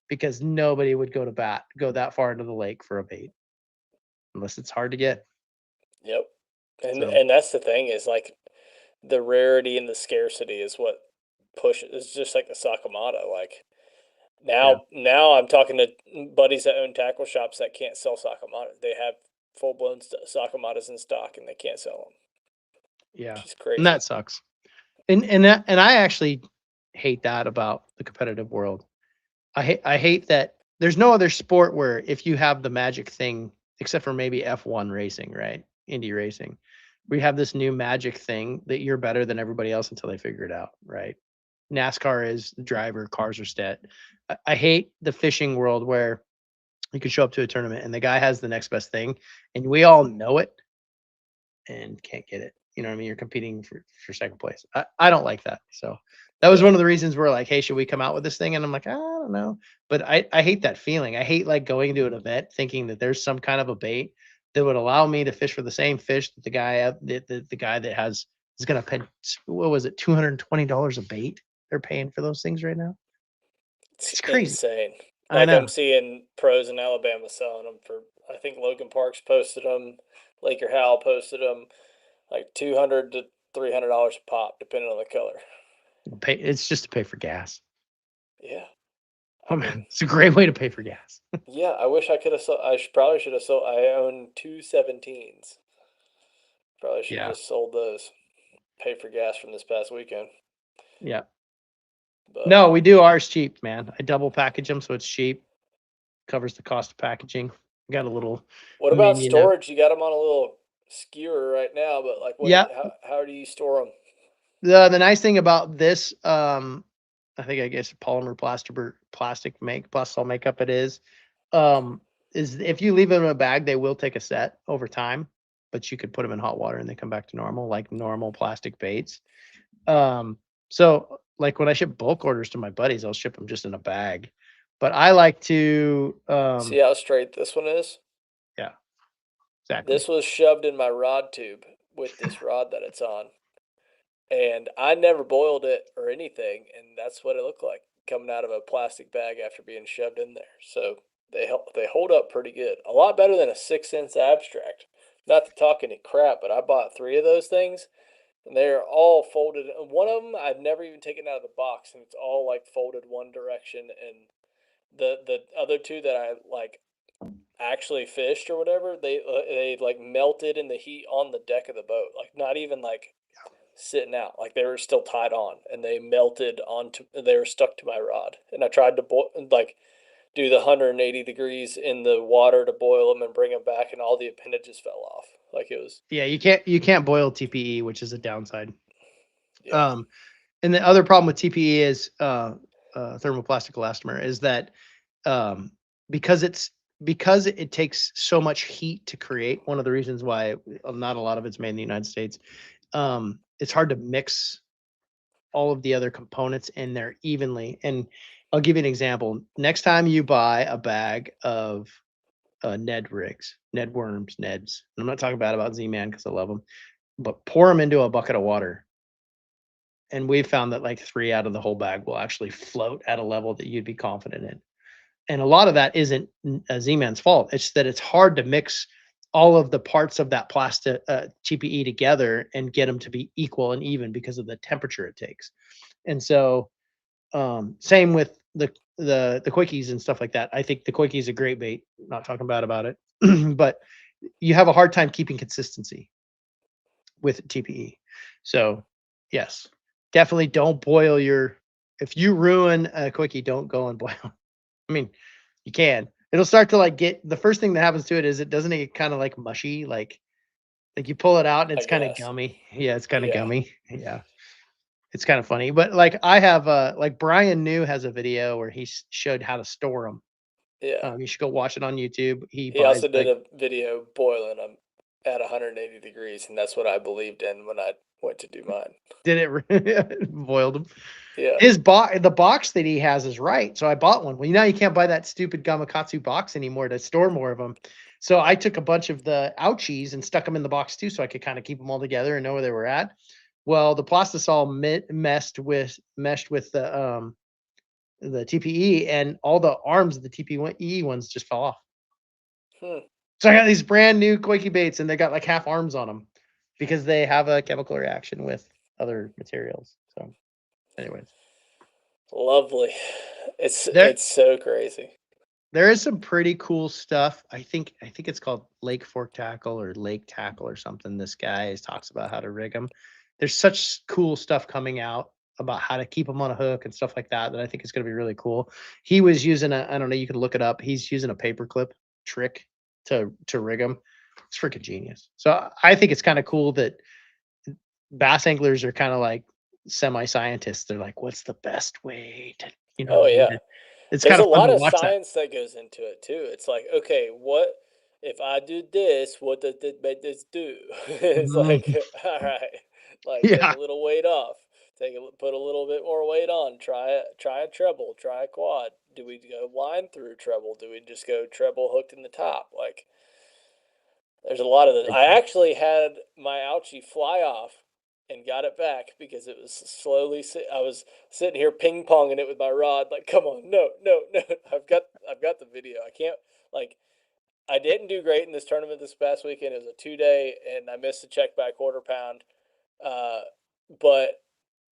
because nobody would go that far into the lake for a bait unless it's hard to get. Yep. So And that's the thing is like the rarity and the scarcity is what pushes. It's just like the Sakamata. Like yeah, now I'm talking to buddies that own tackle shops that can't sell Sakamatas. They have full blown Sakamatas in stock and they can't sell them, yeah, which is and crazy. that sucks. And I actually hate that about the competitive world. I hate that there's no other sport where if you have the magic thing, except for maybe F1 racing, right? Indy racing. We have this new magic thing that you're better than everybody else until they figure it out, right? NASCAR is the driver, cars are stat. I hate the fishing world where you can show up to a tournament and the guy has the next best thing and we all know it and can't get it. You know what I mean? You're competing for second place. I don't like that. So that was Yeah. one of the reasons we're like, hey, should we come out with this thing? And I'm like, I don't know. But I hate that feeling. I hate like going to an event thinking that there's some kind of a bait that would allow me to fish for the same fish that the guy that has is gonna pay what was it, $220 a bait they're paying for those things right now. It's It's crazy. insane. I Like I'm know. seeing pros in Alabama selling them for. I think Logan Parks posted them. Laker Howell posted them like $200 to $300 a pop, depending on the color. It's just to pay for gas. Yeah, I Oh mean, man, it's a great way to pay for gas. yeah. I wish I could have. Probably should have sold. I own two 17s. Probably should have Yeah. just sold those. Pay for gas from this past weekend. Yeah. But No, we do ours cheap, man. I double package them so it's cheap. Covers the cost of packaging. Got a little what about minion of storage? You got them on a little skewer right now, but like, what? yeah. How do you store them? The nice thing about this, I think I guess polymer plastic make plastol makeup it um, is if you leave them in a bag, they will take a set over time, but you could put them in hot water and they come back to normal, like normal plastic baits. So like when I ship bulk orders to my buddies, I'll ship them just in a bag. But I like to, See how straight this one is? yeah, exactly. This was shoved in my rod tube with this rod that it's on. And I never boiled it or anything, and that's what it looked like coming out of a plastic bag after being shoved in there. So they hold up pretty good, a lot better than a 6 cents abstract. Not to talk any crap, but I bought three of those things, and they're all folded. One of them I've never even taken out of the box, and it's all like folded one direction. And the other two that I like actually fished or whatever, they like melted in the heat on the deck of the boat, like not even like sitting out, like they were still tied on, and they melted onto. They were stuck to my rod, and I tried to like do the 180 degrees in the water to boil them and bring them back, and all the appendages fell off. Like it was, Yeah, you can't boil TPE, which is a downside. yeah. Um, and the other problem with TPE is thermoplastic elastomer is that um, because because it takes so much heat to create. One of the reasons why not a lot of it's made in the United States. It's hard to mix all of the other components in there evenly. And I'll give you an example. Next time you buy a bag of Ned rigs, Ned worms, Neds. And I'm not talking bad about Z-Man because I love them, but pour them into a bucket of water. And we've found that like 3 out of the whole bag will actually float at a level that you'd be confident in. And a lot of that isn't Z-Man's fault. It's that it's hard to mix all of the parts of that plastic TPE together and get them to be equal and even because of the temperature it takes. And so, same with the quickies and stuff like that. I think the quickie is a great bait. Not talking bad about it, but you have a hard time keeping consistency with TPE. So, yes, definitely don't boil your. If you ruin a quickie, don't go and boil. I mean, you can. It'll start to like get the first thing that happens to it is it doesn't it get kind of like mushy, like you pull it out and I it's kind of guess. gummy. Yeah, it's kind of Yeah. gummy. Yeah. It's kind of funny. But like I have like Brian New has a video where he showed how to store them. Yeah. You should go watch it on YouTube. He He buys also did like a video boiling them at 180 degrees, and that's what I believed in when I went to do mine. did it boiled them. Yeah. The box that he has is right. So I bought one. Well, you know you can't buy that stupid Gamakatsu box anymore to store more of them. So I took a bunch of the ouchies and stuck them in the box too, so I could kind of keep them all together and know where they were at. Well, the plastisol meshed with the TPE, and all the arms of the TPE ones just fell off. Hmm. So I got these brand new quakey baits, and they got like half arms on them because they have a chemical reaction with other materials. So, anyways, Lovely. It's there it's so crazy. there is some pretty cool stuff. I think it's called Lake Fork Tackle or Lake Tackle or something. This guy talks about how to rig them. There's such cool stuff coming out about how to keep them on a hook and stuff like that that I think is going to be really cool. He was using I don't know, you can look it up. He's using a paperclip trick to rig them. It's freaking genius. So I think it's kind of cool that bass anglers are kind of like semi-scientists. They're like, what's the best way to, Oh yeah. it's There's kind a of fun lot to of watch that. science that goes into it too. It's like, okay, what if I do this? What does it make this do? It's Mhm. like, all right, like take a Yeah, little weight off, put a little bit more weight on. Try a treble, try a quad. Do we go line through treble? Do we just go treble hooked in the top? Like, there's a lot of this. big I time. actually had my ouchie fly off and got it back because it was slowly. I was sitting here ping ponging it with my rod, like, come on, no, no, no. I've got the video. I can't like. I didn't do great in this tournament this past weekend. It was a 2 day, and I missed a check by quarter pound. Uh, but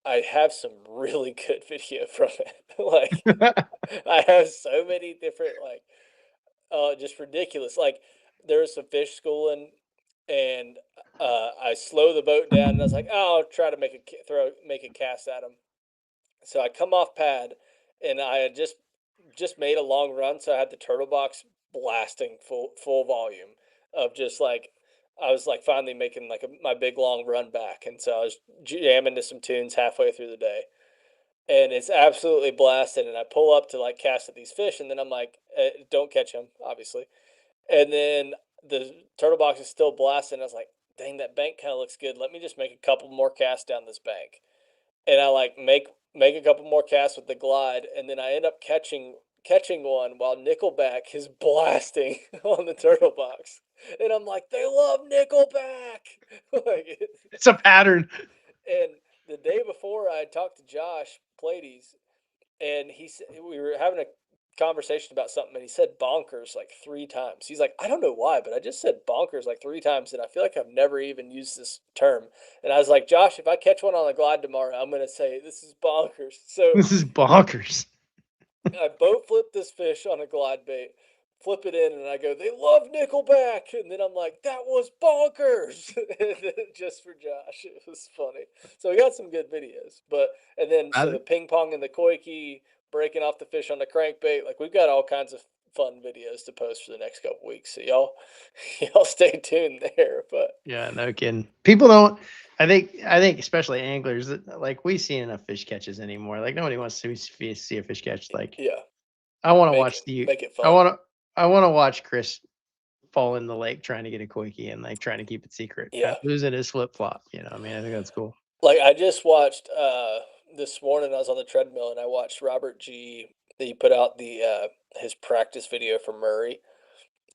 I have some really good video from it. Like, I have so many different just ridiculous. Like there was some fish schooling, and I slow the boat down, and I was like, "Oh, I'll try to make a cast at him." So I come off pad, and I had just made a long run, so I had the turtle box blasting full volume of just like I was like finally making like my big long run back, and so I was jamming to some tunes halfway through the day. And it's absolutely blasted, and I pull up to like cast at these fish, and then I'm like, "Don't catch them, obviously." And then the turtle box is still blasting. I was like, dang, that bank kind of looks good. Let me just make a couple more casts down this bank. And I like make a couple more casts with the glide, and then I end up catching one while Nickelback is blasting on the turtle box. And I'm like, they love Nickelback. like, It's a pattern. and the day before, I talked to Josh Plades, and we were having a conversation about something, and he said bonkers like 3 times. He's like, I don't know why, but I just said bonkers like 3 times, and I feel like I've never even used this term. And I was like, Josh, if I catch one on the glide tomorrow, I'm gonna say this is bonkers. So This is bonkers. I boat flip this fish on a glide bait, flip it in, and I go, they love Nickelback. And then I'm like, that was bonkers. Just for Josh. It was funny. So we got some good videos. And then, so the ping pong and the koi key, breaking off the fish on the crankbait. Like, we've got all kinds of fun videos to post for the next couple weeks. So y'all stay tuned there. But Yeah, no kidding. People don't. I think especially anglers like we see enough fish catches anymore. Like nobody wants to see a fish catch. Like yeah, I want to make watch it, the. make it I fun. want to. I want to watch Chris fall in the lake trying to get a quickie and like trying to keep it secret, Yeah. losing his flip flop. I mean, I think that's cool. Like I just watched this morning. I was on the treadmill and I watched Robert G. He put out the his practice video for Murray,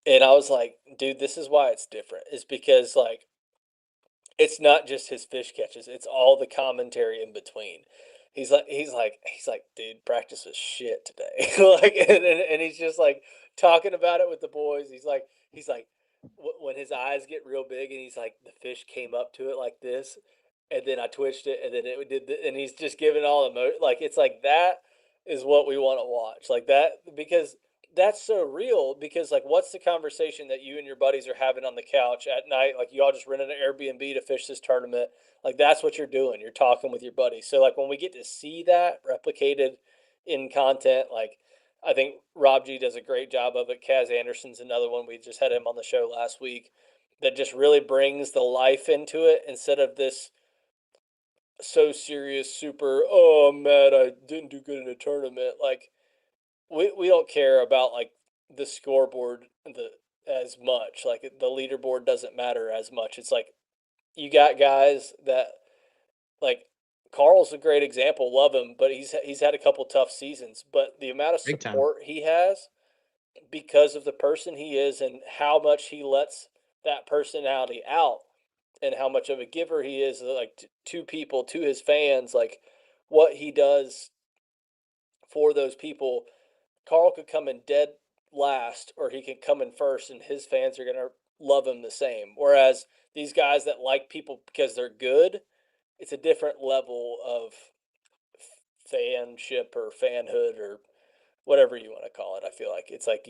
and I was like, dude, this is why it's different. Is because like it's not just his fish catches; it's all the commentary in between. He's like, dude, practice was shit today. like, and he's just like talking about it with the boys. He's like, when his eyes get real big, and he's like, the fish came up to it like this, and then I twitched it, and then it did, and he's just giving all the like it's like that is what we want to watch, like that, because that's so real. Because like, what's the conversation that you and your buddies are having on the couch at night? Like, you all just rented an Airbnb to fish this tournament. Like, that's what you're doing. You're talking with your buddies. So like, when we get to see that replicated in content, like, I think Rob G does a great job of it. Kaz Anderson's another one. We just had him on the show last week, that just really brings the life into it, instead of this so serious, super, oh, I'm mad I didn't do good in a tournament. Like, we don't care about like the scoreboard as much. Like, the leaderboard doesn't matter as much. It's like, you got guys that, like, Carl's a great example. Love him, but he's had a couple tough seasons. But the amount of Big time. support he has, because of the person he is and how much he lets that personality out, and how much of a giver he is, like, to people, to his fans, like what he does for those people. Carl could come in dead last, or he could come in first, and his fans are gonna love him the same. Whereas these guys that like people because they're good, it's a different level of fanship or fanhood or whatever you want to call it. I feel like it's like,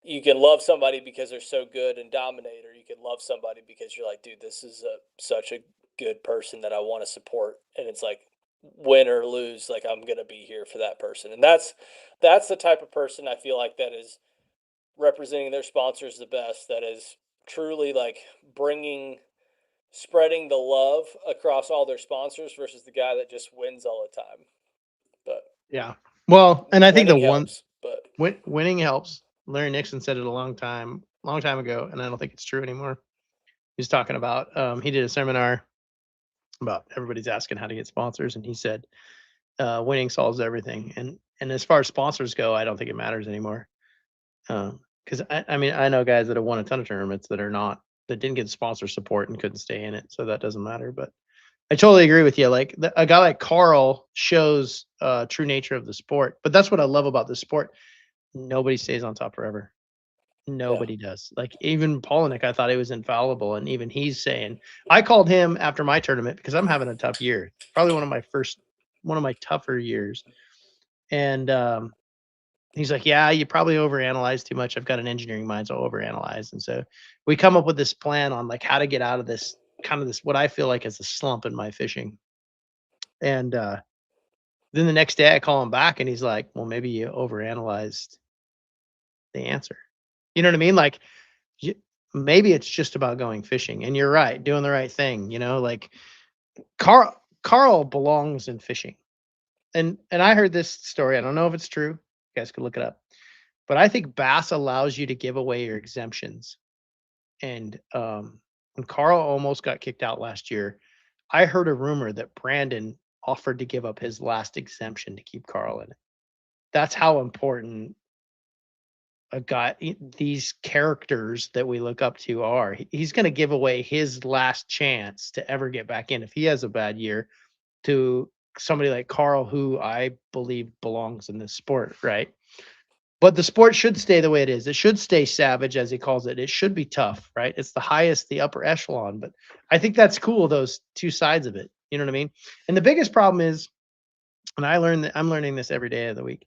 you can love somebody because they're so good and dominate, or you can love somebody because you're like, dude, this is such a good person that I want to support. And it's like, win or lose, like, I'm gonna be here for that person. And that's the type of person I feel like that is representing their sponsors the best. That is truly like bringing, spreading the love across all their sponsors, versus the guy that just wins all the time. But Yeah. Well, and I think the winning one helps. But winning helps. Larry Nixon said it a long time ago, and I don't think it's true anymore. He's talking about he did a seminar about everybody's asking how to get sponsors, and he said winning solves everything. And as far as sponsors go, I don't think it matters anymore. Because I mean, I know guys that have won a ton of tournaments that didn't get sponsor support and couldn't stay in it, so that doesn't matter. But I totally agree with you. Like a guy like Carl shows true nature of the sport. But that's what I love about the sport. Nobody stays on top forever. yeah, Nobody does. Like even Polinick, I thought he was infallible, and even he's saying, I called him after my tournament because I'm having a tough year. Probably one of my tougher years. And he's like, yeah, you probably overanalyze too much. I've got an engineering mind, so I'll overanalyze. And so we come up with this plan on like how to get out of this kind of this what I feel like is a slump in my fishing. And then the next day I call him back and he's like, well, maybe you overanalyzed the answer. You know what I mean? Like you, maybe it's just about going fishing. And you're right, doing the right thing. You know, like Carl belongs in fishing. And I heard this story. I don't know if it's true. You guys could look it up. But I think bass allows you to give away your exemptions. And when Carl almost got kicked out last year, I heard a rumor that Brandon offered to give up his last exemption to keep Carl in it. That's how important these characters that we look up to are. He's going to give away his last chance to ever get back in if he has a bad year to somebody like Carl, who I believe belongs in this sport, right? But the sport should stay the way it is. It should stay savage, as he calls it. It should be tough, right? It's the highest, the upper echelon. But I think that's cool, those two sides of it. You know what I mean? And the biggest problem is, and I'm learning this every day of the week.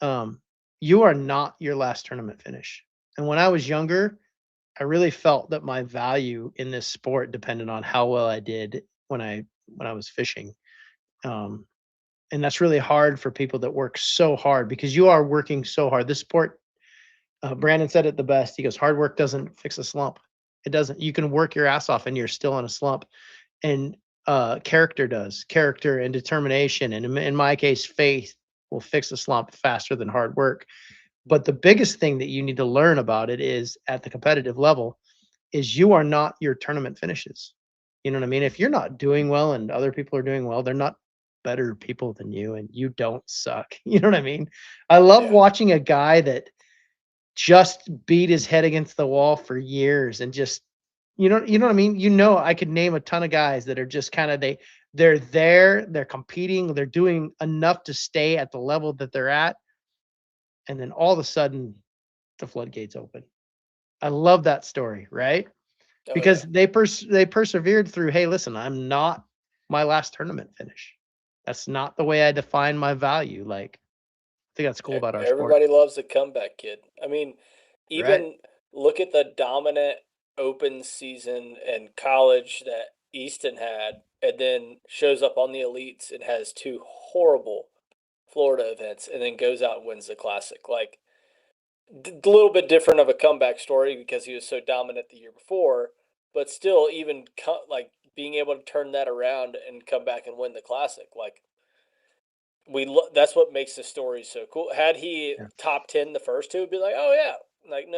Um, you are not your last tournament finish. And when I was younger, I really felt that my value in this sport depended on how well I did when I was fishing. Um, and that's really hard for people that work so hard because you are working so hard. This sport, Brandon said it the best. He goes, hard work doesn't fix a slump. It doesn't. You can work your ass off and you're still in a slump. And character does. Character and determination. And in my case, faith will fix a slump faster than hard work. But the biggest thing that you need to learn about it is at the competitive level is you are not your tournament finishes. You know what I mean? If you're not doing well and other people are doing well, they're not better people than you and you don't suck. You know what I mean? I love yeah, watching a guy that just beat his head against the wall for years and just you know what I mean? You know, I could name a ton of guys that are just kind of they're there, they're competing, they're doing enough to stay at the level that they're at, and then all of a sudden the floodgates open. I love that story, right? Oh yeah. because they persevered through, hey, listen, I'm not my last tournament finish. That's not the way I define my value. Like, I think that's cool about our sport. Everybody loves a comeback kid. I mean, Right. even look at the dominant open season in college that Easton had, and then shows up on the elites and has two horrible Florida events, and then goes out and wins the classic. Like a little bit different of a comeback story because he was so dominant the year before, but still, even like being able to turn that around and come back and win the classic, like that's what makes the story so cool. Had he Yeah. top 10 the first two, it'd be like, oh yeah, like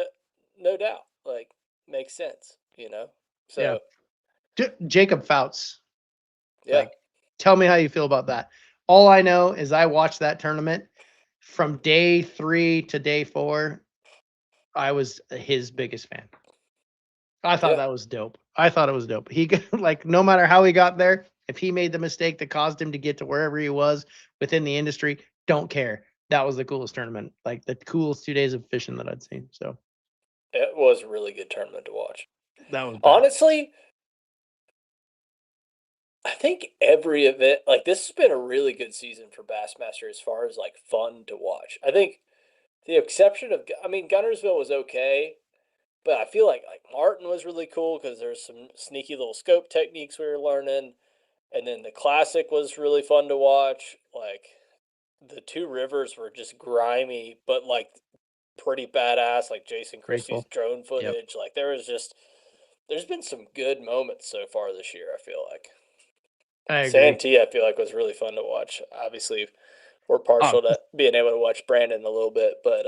no doubt, like makes sense, you know. Yeah. So Jacob Fouts. yeah, Like, tell me how you feel about that. All I know is I watched that tournament from day 3 to day 4. I was his biggest fan. I thought yeah, that was dope. I thought it was dope. He like, no matter how he got there, if he made the mistake that caused him to get to wherever he was within the industry, don't care. That was the coolest tournament, like the coolest 2 days of fishing that I'd seen. So it was a really good tournament to watch. that was bad. Honestly, I think every event, like this has been a really good season for Bassmaster as far as like fun to watch. I think the exception of, I mean, Gunnersville was okay, but I feel like Martin was really cool because there's some sneaky little scope techniques we were learning. And then the classic was really fun to watch. Like the two rivers were just grimy, but like pretty badass. Like Jason Pretty Christie's cool. drone Yep. footage. Like there's been some good moments so far this year. I feel like I agree. Santee, I feel like was really fun to watch. Obviously, we're Oh, partial to being able to watch Brandon a little bit, but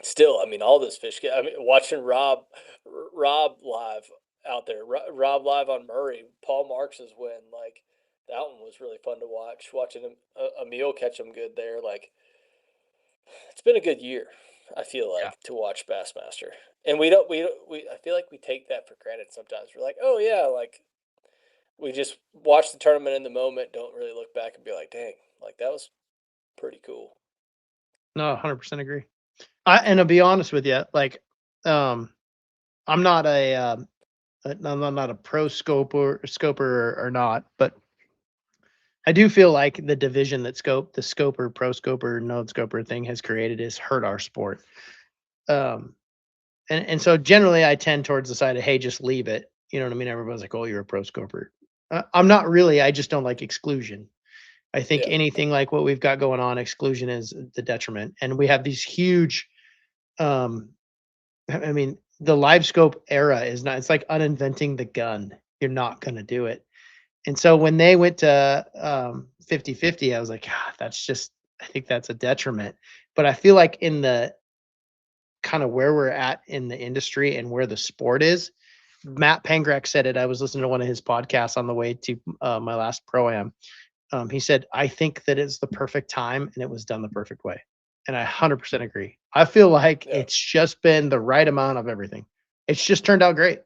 still, I mean, all this fish. I mean, watching Rob live out there, Rob live on Murray, Paul Marks's win, like that one was really fun to watch. Watching him, Emil catch him good there, like it's been a good year. I feel yeah. like to watch Bassmaster, and we I feel like we take that for granted sometimes. We're like, oh yeah, like we just watch the tournament in the moment, don't really look back and be like, dang, like that was pretty cool. No, 100% agree. And to be honest with you, like, um, I'm not I'm not a pro scoper or not, but I do feel like the division that the scoper, pro scoper, node scoper thing has created has hurt our sport. Um, and so generally I tend towards the side of, hey, just leave it. You know what I mean? Everyone's like, oh, you're a pro scoper. I'm not really. I just don't like exclusion. I think Yeah, anything like what we've got going on, exclusion is the detriment. And we have these huge, um, I mean, the live scope era is not, it's like uninventing the gun. You're not going to do it. And so when they went to 50/50, I was like, "God, that's just, I think that's a detriment." But I feel like in the kind of where we're at in the industry and where the sport is, Matt Pangrac said it. I was listening to one of his podcasts on the way to my last pro am. He said, "I think that it's the perfect time and it was done the perfect way." And I 100% agree. I feel like yeah, it's just been the right amount of everything. It's just turned out great.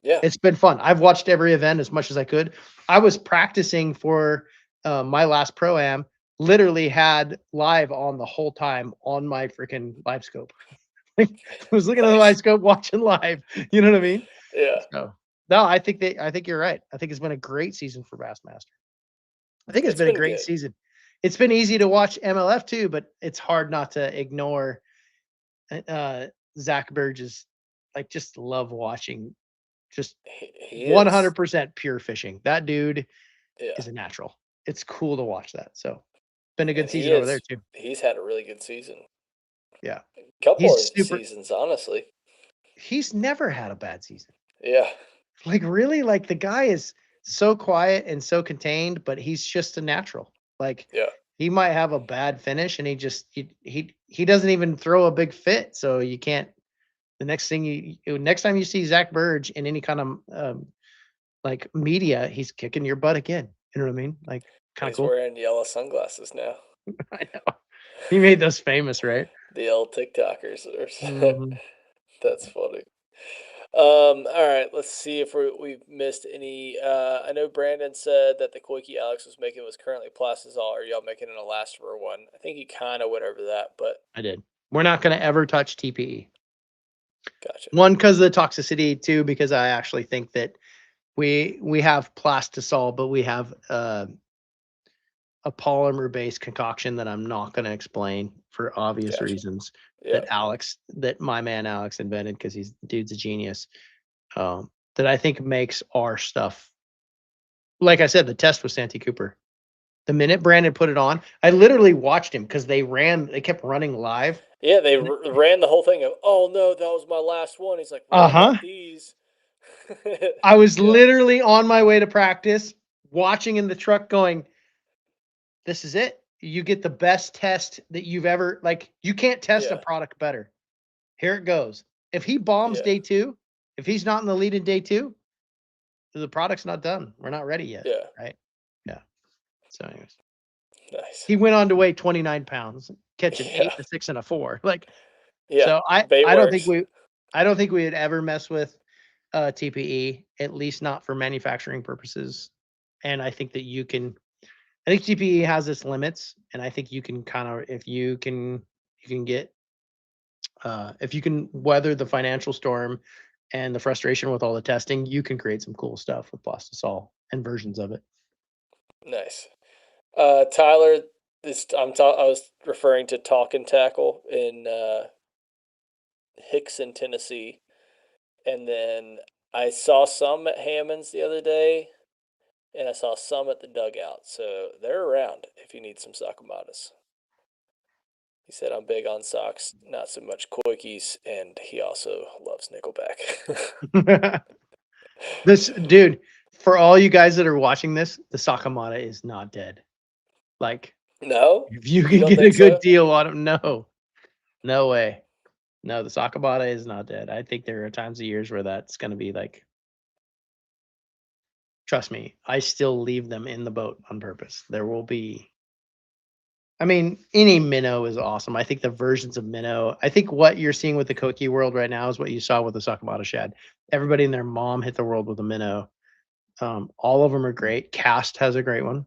yeah. It's been fun. I've watched every event as much as I could. I was practicing for my last pro am. Literally had live on the whole time on my freaking live scope. I was looking at the live Nice. scope, watching live. You know what I mean? Yeah, So no, I think you're right. I think it's been a great season for Bassmaster. I think it's it's been a been great good. season. It's been easy to watch MLF too, but it's hard not to ignore uh, Zach Burgess. Like, just love watching just He is. 100% pure fishing. That dude Yeah, is a natural. It's cool to watch that. So, been a good and he season over there is. too. He's had a really good season. Yeah. Couple He's of super seasons, honestly. he's never had a bad season. Yeah, Like, really, like, the guy is so quiet and so contained, but he's just a natural. Like, yeah. he might have a bad finish and he doesn't even throw a big fit, so you can't. The next time you see Zach Burge in any kind of like media, he's kicking your butt again. You know what I mean? Like, kind of He's cool. wearing yellow sunglasses now. I know. He made those famous, right? The old TikTokers. Mhm. That's funny. All right, let's see if we've missed any. I know Brandon said that the quickie Alex was making was currently Plastisol. Are y'all making an elastomer one? I think he kind of went over that, but I did. We're not gonna ever touch TPE. Gotcha. One, because of the toxicity. Two, because I actually think that we have plastisol, but we have a polymer based concoction that I'm not going to explain for obvious Gotcha. reasons Yeah. that my man Alex invented because he's dude's a genius. That I think makes our stuff. Like I said, the test was Santee Cooper. The minute Brandon put it on, I literally watched him because they kept running live. Yeah, they ran the whole thing of, oh no, that was my last one. He's like, well, Uh I got huh. these. I was Yeah, literally on my way to practice, watching in the truck, going, "This is it. You get the best test that you've ever like. You can't test a yeah, product better. Here it goes. If he bombs yeah, day two, if he's not in the lead in day two, the product's not done. We're not ready yet, yeah. right? Yeah. So, anyways, Nice. he went on to weigh 29 pounds, catch an Yeah, eight, a six, and a four. Like, yeah. so Bait I don't think works. we would ever mess with TPE, at least not for manufacturing purposes. And I think that I think TPE has its limits, and I think you can kind of, you can get, if you can weather the financial storm and the frustration with all the testing, you can create some cool stuff with plastisol and versions of it. Nice. Tyler, I was referring to Talk and Tackle in Hickson, Tennessee, and then I saw some at Hammond's the other day, and I saw some at the dugout. So they're around if you need some Sakamatas. He said I'm big on socks, not so much quickies, and he also loves Nickelback. This dude, for all you guys that are watching this, the Sakamata is not dead. Like, No, if you you can don't get a think good so? deal on him, no, no way. No, the Sakamata is not dead. I think there are times of years where that's going to be like, trust me, I still leave them in the boat on purpose. There will be, I mean, any minnow is awesome. I think the versions of minnow, I think what you're seeing with the Koki world right now is what you saw with the Sakamata shad. Everybody and their mom hit the world with a minnow. All of them are great. Cast has a great one.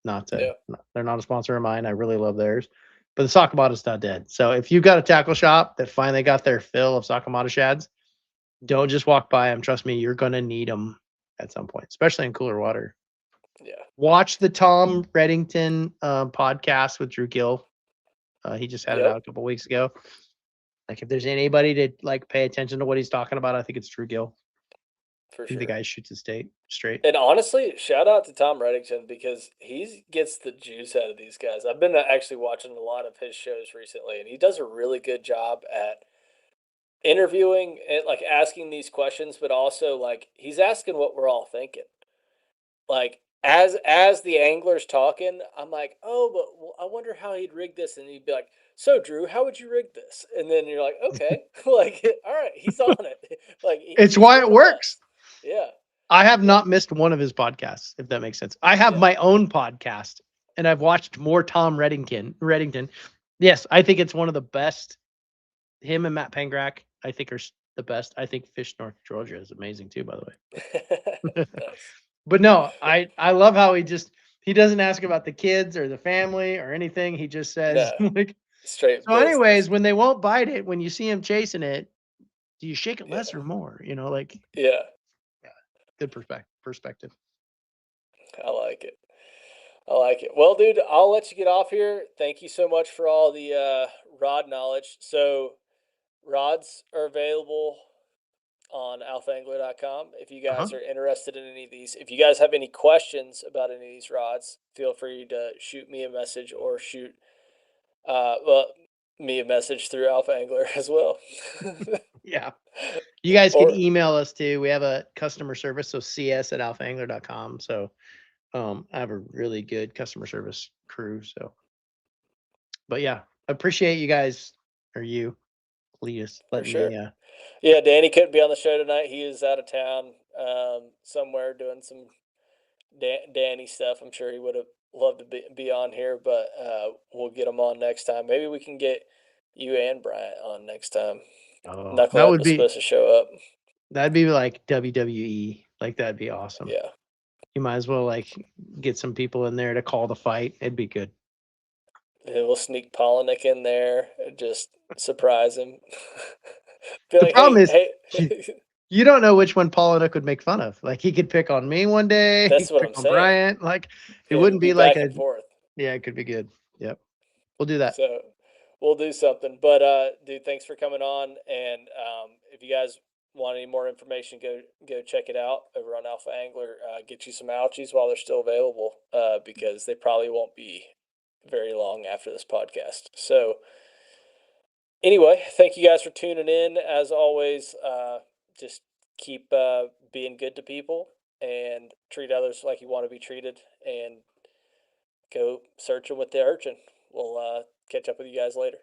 Yeah, They're not a sponsor of mine. I really love theirs. But the Sakamata's not dead. So if you've got a tackle shop that finally got their fill of Sakamata shads, don't just walk by them. Trust me, you're going to need them at some point, especially in cooler water. yeah, Watch the Tom Reddington podcast with Drew Gill. He just had it yep, out a couple weeks ago. Like, if there's anybody to like pay attention to what he's talking about, I think it's Drew Gill. for I think the sure. guy shoots his state straight. And honestly, shout out to Tom Reddington because he gets the juice out of these guys. I've been actually watching a lot of his shows recently, and he does a really good job at interviewing and like asking these questions, but also like he's asking what we're all thinking. Like as the angler's talking, I'm like, oh, but I wonder how he'd rig this, and he'd be like, so Drew, how would you rig this? And then you're like, okay, like all right, he's on it. Like It's he's why one it of the works. best. Yeah, I have yeah, not missed one of his podcasts, if that makes sense. I have yeah. my own podcast, and I've watched more Tom Reddington. Yes, I think it's one of the best. Him and Matt Pangrak, I think, are the best. I think Fish North Georgia is amazing too, by the way. Nice. But no, I love how he doesn't ask about the kids or the family or anything. He just says No, like, straight so. business. Anyways, when they won't bite it, when you see him chasing it, do you shake it less Yeah, or more? You know, like, yeah. yeah, good perspective. I like it. I like it. Well, dude, I'll let you get off here. Thank you so much for all the rod knowledge. So, rods are available on alphaangler.com if you Uh huh. guys are interested in any of these. If you guys have any questions about any of these rods, feel free to shoot me a message or shoot well me a message through Alpha Angler as well. Yeah. You guys can Or email us too. We have a customer service, so cs@alphaangler.com. So I have a really good customer service crew. So, but yeah, I appreciate you guys or you, Cletus, for letting sure. me. Yeah, Danny couldn't be on the show tonight. He is out of town, somewhere doing some Danny stuff. I'm sure he would have loved to be on here, but we'll get him on next time. Maybe we can get you and Bryant on next time. Oh, Knucklehead was supposed to show up. that'd be like WWE. Like, that'd be awesome. Yeah. You might as well like get some people in there to call the fight. It'd be good. And we'll sneak Polinick in there and just surprise him. Be The like, problem hey, is you hey. you don't know which one Paul and Nook would make fun of. Like, he could pick on me one day, he That's could what pick I'm on saying. Bryant, like, it Yeah, it'll wouldn't be be like back a and forth. yeah, it could be good. Yep. We'll do that. So we'll do something. But dude, thanks for coming on. And if you guys want any more information, go check it out over on Alpha Angler. Get you some ouchies while they're still available, because they probably won't be very long after this podcast. So anyway, thank you guys for tuning in. As always, just keep being good to people and treat others like you want to be treated, and go searching with the urchin. We'll catch up with you guys later.